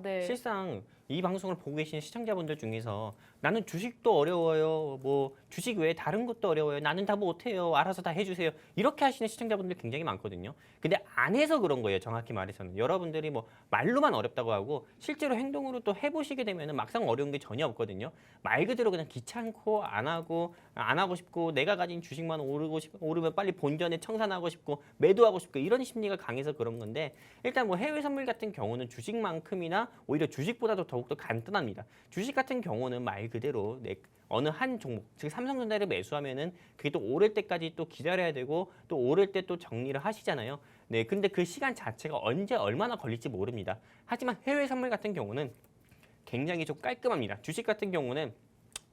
네. 실상 이 방송을 보고 계신 시청자분들 중에서 나는 주식도 어려워요. 뭐 주식 외에 다른 것도 어려워요. 나는 다 못해요. 알아서 다 해주세요. 이렇게 하시는 시청자분들 굉장히 많거든요. 근데 안 해서 그런 거예요. 정확히 말해서는. 여러분들이 뭐 말로만 어렵다고 하고 실제로 행동으로 또 해보시게 되면 막상 어려운 게 전혀 없거든요. 말 그대로 그냥 귀찮고 안 하고 싶고 내가 가진 주식만 오르면 빨리 본전에 청산하고 싶고 매도하고 싶고 이런 심리가 강해서 그런 건데 일단 뭐 해외 선물 같은 경우는 주식만큼이나 오히려 주식보다도 더욱더 간단합니다. 주식 같은 경우는 말 그대로 어느 한 종목, 즉 삼성전자를 매수하면은 그게 또 오를 때까지 또 기다려야 되고 또 오를 때 또 정리를 하시잖아요. 근데 그 시간 자체가 언제 얼마나 걸릴지 모릅니다. 하지만 해외 선물 같은 경우는 굉장히 좀 깔끔합니다. 주식 같은 경우는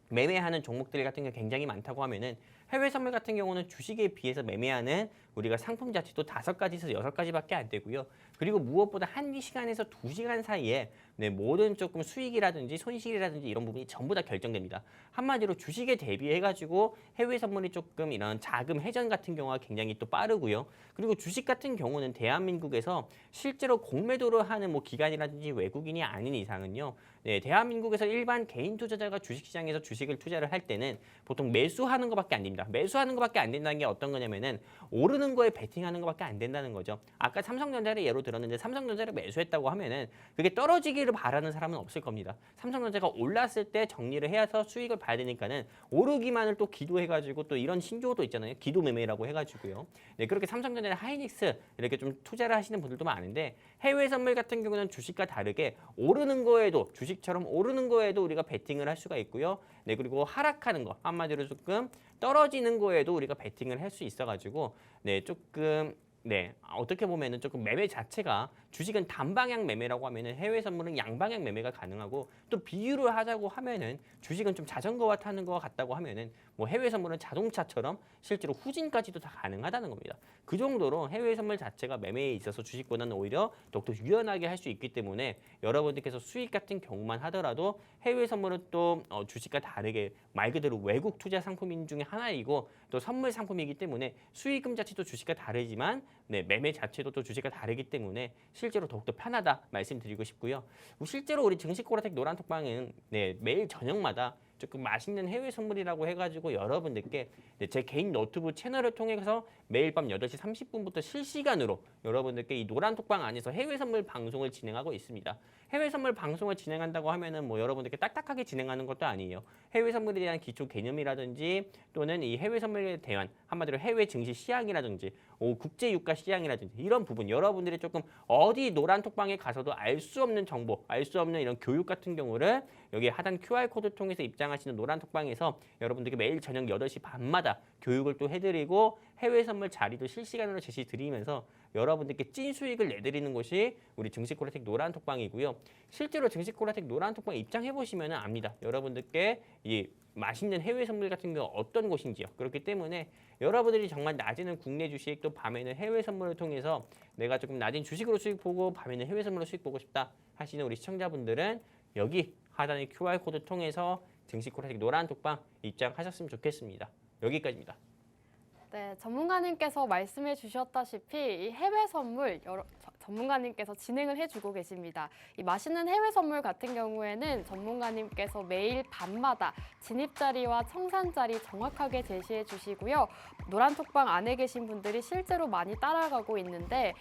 매매하는 종목들 같은 게 굉장히 많다고 하면은 해외 선물 같은 경우는 주식에 비해서 매매하는 우리가 상품 자체도 5가지에서 6가지밖에 안 되고요. 그리고 무엇보다 1시간에서 2시간 사이에 모든 조금 수익이라든지 손실이라든지 이런 부분이 전부 다 결정됩니다. 한마디로 주식에 대비해가지고 해외 선물이 조금 이런 자금 회전 같은 경우가 굉장히 또 빠르고요. 그리고 주식 같은 경우는 대한민국에서 실제로 공매도를 하는 기관이라든지 외국인이 아닌 이상은요. 대한민국에서 일반 개인 투자자가 주식시장에서 주식을 투자를 할 때는 보통 매수하는 것밖에 안 됩니다. 매수하는 것밖에 안 된다는 게 어떤 거냐면은 오르는 거에 베팅하는 것밖에 안 된다는 거죠. 아까 삼성전자를 예로 들었는데 삼성전자를 매수했다고 하면은 그게 떨어지기를 바라는 사람은 없을 겁니다. 삼성전자가 올랐을 때 정리를 해서 수익을 봐야 되니까는 오르기만을 또 기도해가지고 또 이런 신조어도 있잖아요. 기도 매매라고 해가지고요. 그렇게 삼성전자나 하이닉스 이렇게 좀 투자를 하시는 분들도 많은데 해외 선물 같은 경우는 주식과 다르게 오르는 거에도 주식처럼 오르는 거에도 우리가 베팅을 할 수가 있고요. 그리고 하락하는 거 한마디로 조금 떨어지는 거에도 우리가 베팅을 할 수 있어가지고 조금 어떻게 보면은 조금 매매 자체가 주식은 단방향 매매라고 하면은 해외 선물은 양방향 매매가 가능하고 또 비유를 하자고 하면은 주식은 좀 자전거와 타는 것 같다고 하면은 해외 선물은 자동차처럼 실제로 후진까지도 다 가능하다는 겁니다. 그 정도로 해외 선물 자체가 매매에 있어서 주식보다는 오히려 더욱더 유연하게 할 수 있기 때문에 여러분들께서 수익 같은 경우만 하더라도 해외 선물은 또 주식과 다르게 말 그대로 외국 투자 상품인 중에 하나이고 또 선물 상품이기 때문에 수익금 자체도 주식과 다르지만 매매 자체도 또 주식과 다르기 때문에 실제로 더욱더 편하다 말씀드리고 싶고요. 실제로 우리 증시코라텍 노란톡방은 매일 저녁마다 조금 맛있는 해외 선물이라고 해가지고 여러분들께 제 개인 너튜브 채널을 통해서 매일 밤 8시 30분부터 실시간으로 여러분들께 이 노란톡방 안에서 해외 선물 방송을 진행하고 있습니다. 해외 선물 방송을 진행한다고 하면은 여러분들께 딱딱하게 진행하는 것도 아니에요. 해외 선물에 대한 기초 개념이라든지 또는 이 해외 선물에 대한 한마디로 해외 증시 시향이라든지 국제 유가 시향이라든지 이런 부분 여러분들이 조금 어디 노란톡방에 가서도 알 수 없는 정보, 알 수 없는 이런 교육 같은 경우를 여기 하단 QR코드 통해서 입장하시는 노란톡방에서 여러분들께 매일 저녁 8시 반마다 교육을 또 해드리고 해외 선물 자리도 실시간으로 제시 드리면서 여러분들께 찐 수익을 내드리는 곳이 우리 증시코라텍 노란톡방이고요. 실제로 증시코라텍 노란톡방 입장해 보시면 압니다. 여러분들께 이 맛있는 해외 선물 같은 경우 어떤 곳인지요. 그렇기 때문에 여러분들이 정말 낮에는 국내 주식 또 밤에는 해외 선물을 통해서 내가 조금 낮은 주식으로 수익 보고 밤에는 해외 선물로 수익 보고 싶다 하시는 우리 시청자분들은 여기 하단의 QR코드 통해서 증시코라텍 노란톡방 입장하셨으면 좋겠습니다. 여기까지입니다. 네, 전문가님께서 말씀해 주셨다시피 이 해외 선물 전문가님께서 진행을 해주고 계십니다. 이 맛있는 해외 선물 같은 경우에는 전문가님께서 매일 밤마다 진입 자리와 청산 자리 정확하게 제시해 주시고요. 노란톡방 안에 계신 분들이 실제로 많이 따라가고 있는데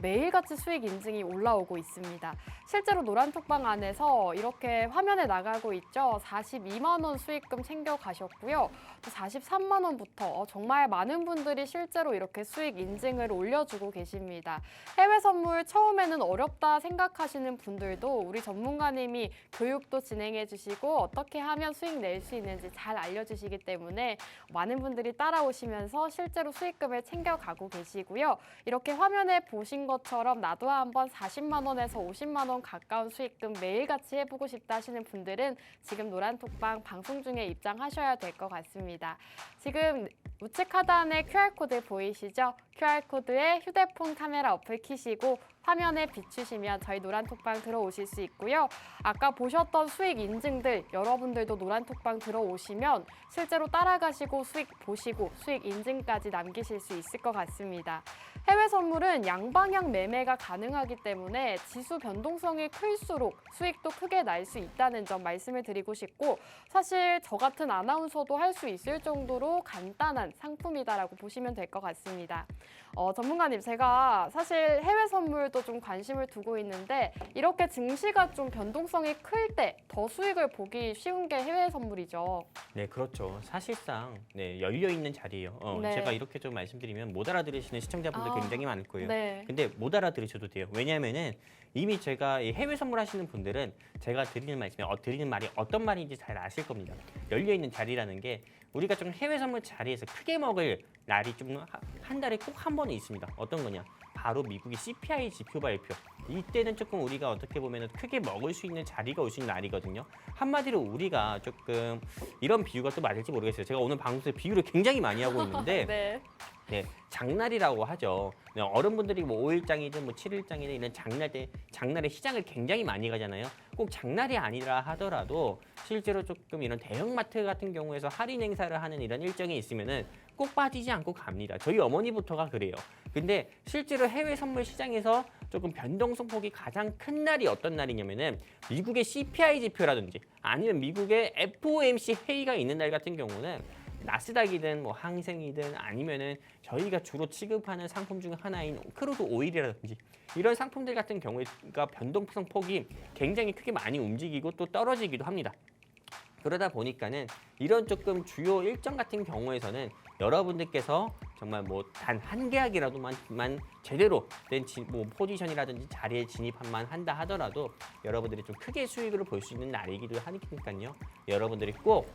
매일같이 수익 인증이 올라오고 있습니다. 실제로 노란톡방 안에서 이렇게 화면에 나가고 있죠. 42만 원 수익금 챙겨 가셨고요. 또 43만 원부터 정말 많은 분들이 실제로 이렇게 수익 인증을 올려주고 계십니다. 해외 선물 처음에는 어렵다 생각하시는 분들도 우리 전문가님이 교육도 진행해 주시고 어떻게 하면 수익 낼 수 있는지 잘 알려주시기 때문에 많은 분들이 따라오시면서 실제로 수익금을 챙겨가고 계시고요. 이렇게 화면에 보신 것처럼 나도 한번 40만 원에서 50만 원 가까운 수익금 매일같이 해보고 싶다 하시는 분들은 지금 노란톡방 방송 중에 입장하셔야 될 것 같습니다. 지금 우측 하단에 QR코드 보이시죠? QR코드에 휴대폰 카메라 어플 키시고 화면에 비추시면 저희 노란톡방 들어오실 수 있고요. 아까 보셨던 수익 인증들 여러분들도 노란톡방 들어오시면 실제로 따라가시고 수익 보시고 수익 인증까지 남기실 수 있을 것 같습니다. 해외 선물은 양방향 매매가 가능하기 때문에 지수 변동성이 클수록 수익도 크게 날 수 있다는 점 말씀을 드리고 싶고 사실 저 같은 아나운서도 할 수 있을 정도로 간단한 상품이다라고 보시면 될 것 같습니다. 전문가님, 제가 사실 해외 선물도 좀 관심을 두고 있는데 이렇게 증시가 좀 변동성이 클 때 더 수익을 보기 쉬운 게 해외 선물이죠. 네, 그렇죠. 사실상 열려 있는 자리예요. 네. 제가 이렇게 좀 말씀드리면 못 알아들으시는 시청자분들 굉장히 많을 거예요. 네. 근데 못 알아들으셔도 돼요. 왜냐하면은 이미 제가 이 해외 선물하시는 분들은 제가 드리는 말이 어떤 말인지 잘 아실 겁니다. 열려 있는 자리라는 게 우리가 좀 해외 선물 자리에서 크게 먹을 날이 좀 한 달에 꼭 한 번은 있습니다. 어떤 거냐? 바로 미국의 CPI 지표 발표. 이때는 조금 우리가 어떻게 보면 크게 먹을 수 있는 자리가 올 수 있는 날이거든요. 한마디로 우리가 조금 이런 비유가 또 맞을지 모르겠어요. 제가 오늘 방송에서 비유를 굉장히 많이 하고 있는데 네. 네, 장날이라고 하죠. 네, 어른분들이 뭐 5일장이든 뭐 7일장이든 이런 장날에 시장을 굉장히 많이 가잖아요. 꼭 장날이 아니라 하더라도 실제로 조금 이런 대형마트 같은 경우에서 할인 행사를 하는 이런 일정이 있으면은 꼭 빠지지 않고 갑니다. 저희 어머니부터가 그래요. 근데 실제로 해외 선물 시장에서 조금 변동성 폭이 가장 큰 날이 어떤 날이냐면은 미국의 CPI 지표라든지 아니면 미국의 FOMC 회의가 있는 날 같은 경우는 나스닥이든 뭐 항생이든 아니면은 저희가 주로 취급하는 상품 중 하나인 크루드 오일이라든지 이런 상품들 같은 경우가 변동성 폭이 굉장히 크게 많이 움직이고 또 떨어지기도 합니다. 그러다 보니까는 이런 조금 주요 일정 같은 경우에서는 여러분들께서 정말 뭐 단 한 계약이라도만 제대로 된 뭐 포지션이라든지 자리에 진입만 한다 하더라도 여러분들이 좀 크게 수익을 볼 수 있는 날이기도 하니까요. 여러분들이 꼭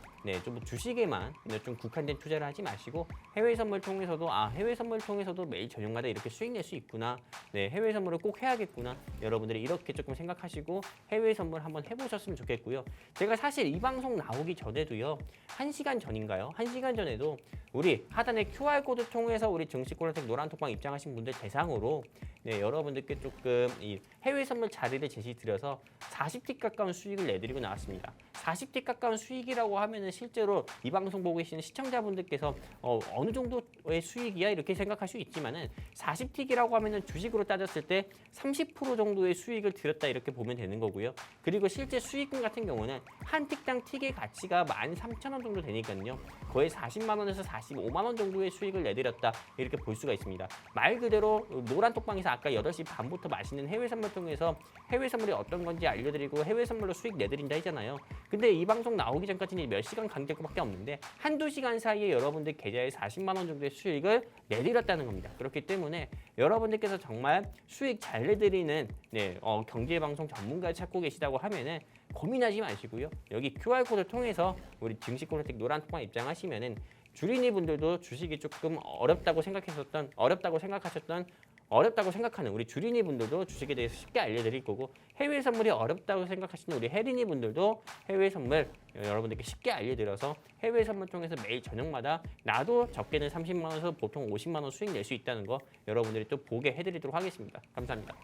좀 주식에만 좀 국한된 투자를 하지 마시고 해외 선물 통해서도 해외 선물 통해서도 매일 저녁마다 이렇게 수익 낼 수 있구나. 해외 선물을 꼭 해야겠구나. 여러분들이 이렇게 조금 생각하시고 해외 선물 한번 해보셨으면 좋겠고요. 제가 사실 이 방송 나오기 전에도요. 1시간 전인가요? 1시간 전에도 우리 하단의 QR코드 통해서 우리 증시콜라텍 노란톡방 입장하신 분들 대상으로 여러분들께 조금 이 해외 선물 자리를 제시드려서 40티 가까운 수익을 내드리고 나왔습니다. 40티 가까운 수익이라고 하면은 실제로 이 방송 보고 계시는 시청자분들께서 어느 정도의 수익이야 이렇게 생각할 수 있지만은 40틱이라고 하면은 주식으로 따졌을 때 30% 정도의 수익을 들였다 이렇게 보면 되는 거고요. 그리고 실제 수익금 같은 경우는 한 틱당 틱의 가치가 13,000원 정도 되니까요. 거의 40만 원에서 45만 원 정도의 수익을 내드렸다 이렇게 볼 수가 있습니다. 말 그대로 노란톡방에서 아까 8시 반부터 맛있는 해외 선물 통해서 해외 선물이 어떤 건지 알려드리고 해외 선물로 수익 내드린다 했잖아요. 근데 이 방송 나오기 전까지는 몇 시간 간격밖에 없는데 한두 시간 사이에 여러분들 계좌에 40만 원 정도의 수익을 내드렸다는 겁니다. 그렇기 때문에 여러분들께서 정말 수익 잘 내드리는 경제방송 전문가를 찾고 계시다고 하면은 고민하지 마시고요. 여기 QR코드를 통해서 우리 증시콜라텍 노란톡방 입장하시면은 주린이 분들도 주식이 조금 어렵다고 생각하는 우리 주린이 분들도 주식에 대해서 쉽게 알려드릴 거고 해외 선물이 어렵다고 생각하시는 우리 혜린이 분들도 해외 선물 여러분들께 쉽게 알려드려서 해외 선물 통해서 매일 저녁마다 나도 적게는 30만 원에서 보통 50만 원 수익 낼 수 있다는 거 여러분들이 또 보게 해드리도록 하겠습니다. 감사합니다.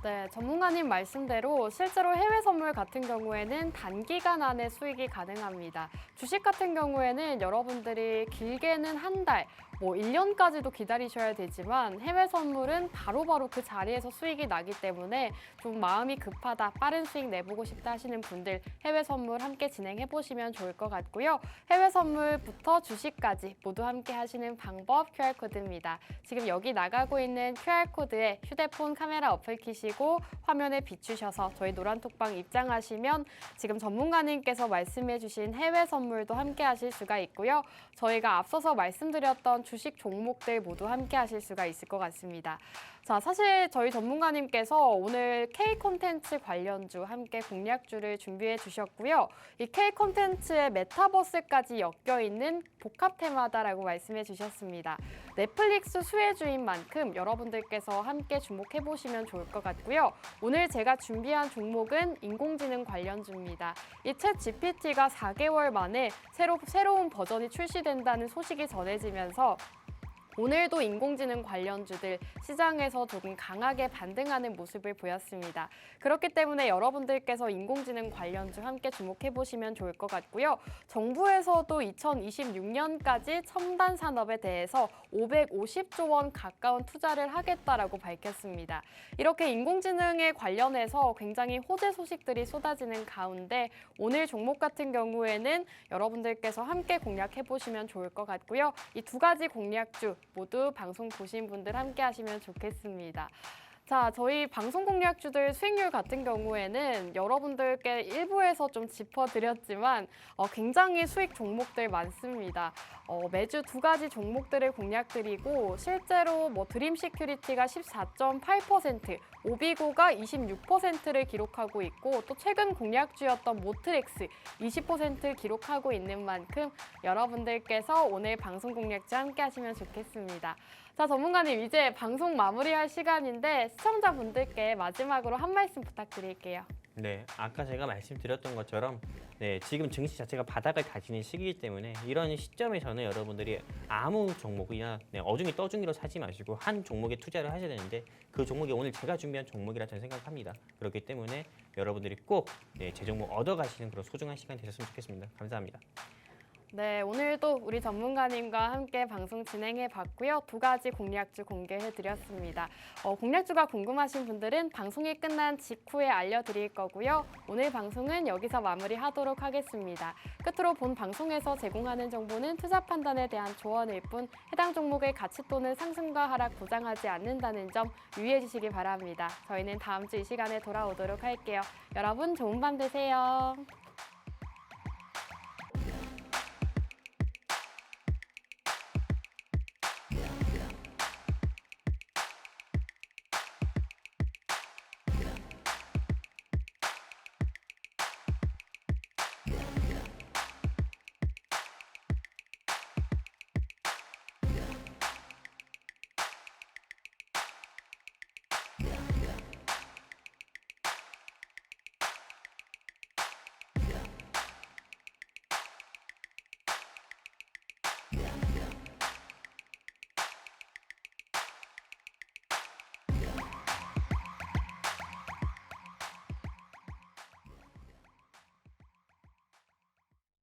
네, 전문가님 말씀대로 실제로 해외 선물 같은 경우에는 단기간 안에 수익이 가능합니다. 주식 같은 경우에는 여러분들이 길게는 한 달, 1년까지도 기다리셔야 되지만 해외 선물은 바로바로 그 자리에서 수익이 나기 때문에 좀 마음이 급하다, 빠른 수익 내보고 싶다 하시는 분들 해외 선물 함께 진행해 보시면 좋을 것 같고요. 해외 선물부터 주식까지 모두 함께 하시는 방법 QR코드입니다. 지금 여기 나가고 있는 QR코드에 휴대폰 카메라 어플 키시고 화면에 비추셔서 저희 노란톡방 입장하시면 지금 전문가님께서 말씀해 주신 해외 선물도 함께 하실 수가 있고요. 저희가 앞서서 말씀드렸던 주식 종목들 모두 함께 하실 수가 있을 것 같습니다. 자, 사실 저희 전문가님께서 오늘 K 콘텐츠 관련주 함께 공략주를 준비해 주셨고요. 이 K 콘텐츠에 메타버스까지 엮여 있는 복합 테마다라고 말씀해 주셨습니다. 넷플릭스 수혜주인 만큼 여러분들께서 함께 주목해 보시면 좋을 것 같고요. 오늘 제가 준비한 종목은 인공지능 관련주입니다. 이 챗 GPT가 4개월 만에 새로운 버전이 출시된다는 소식이 전해지면서 오늘도 인공지능 관련주들 시장에서 조금 강하게 반등하는 모습을 보였습니다. 그렇기 때문에 여러분들께서 인공지능 관련주 함께 주목해 보시면 좋을 것 같고요. 정부에서도 2026년까지 첨단 산업에 대해서 550조 원 가까운 투자를 하겠다라고 밝혔습니다. 이렇게 인공지능에 관련해서 굉장히 호재 소식들이 쏟아지는 가운데 오늘 종목 같은 경우에는 여러분들께서 함께 공략해 보시면 좋을 것 같고요. 이 두 가지 공략주 모두 방송 보신 분들 함께 하시면 좋겠습니다. 자, 저희 방송 공략주들 수익률 같은 경우에는 여러분들께 일부에서 좀 짚어드렸지만 굉장히 수익 종목들 많습니다. 매주 두 가지 종목들을 공략드리고 실제로 드림 시큐리티가 14.8%, 오비고가 26%를 기록하고 있고 또 최근 공략주였던 모트렉스 20% 기록하고 있는 만큼 여러분들께서 오늘 방송 공략주 함께 하시면 좋겠습니다. 자, 전문가님 이제 방송 마무리할 시간인데 시청자분들께 마지막으로 한 말씀 부탁드릴게요. 네, 아까 제가 말씀드렸던 것처럼 지금 증시 자체가 바닥을 다지는 시기이기 때문에 이런 시점에서는 여러분들이 아무 종목이나 어중이 떠중이로 사지 마시고 한 종목에 투자를 하셔야 되는데 그 종목이 오늘 제가 준비한 종목이라 저는 생각합니다. 그렇기 때문에 여러분들이 꼭 제 종목 얻어가시는 그런 소중한 시간 되셨으면 좋겠습니다. 감사합니다. 네, 오늘도 우리 전문가님과 함께 방송 진행해 봤고요. 2가지 공략주 공개해 드렸습니다. 공략주가 궁금하신 분들은 방송이 끝난 직후에 알려드릴 거고요. 오늘 방송은 여기서 마무리하도록 하겠습니다. 끝으로 본 방송에서 제공하는 정보는 투자 판단에 대한 조언일 뿐 해당 종목의 가치 또는 상승과 하락 보장하지 않는다는 점 유의해 주시기 바랍니다. 저희는 다음 주 이 시간에 돌아오도록 할게요. 여러분 좋은 밤 되세요.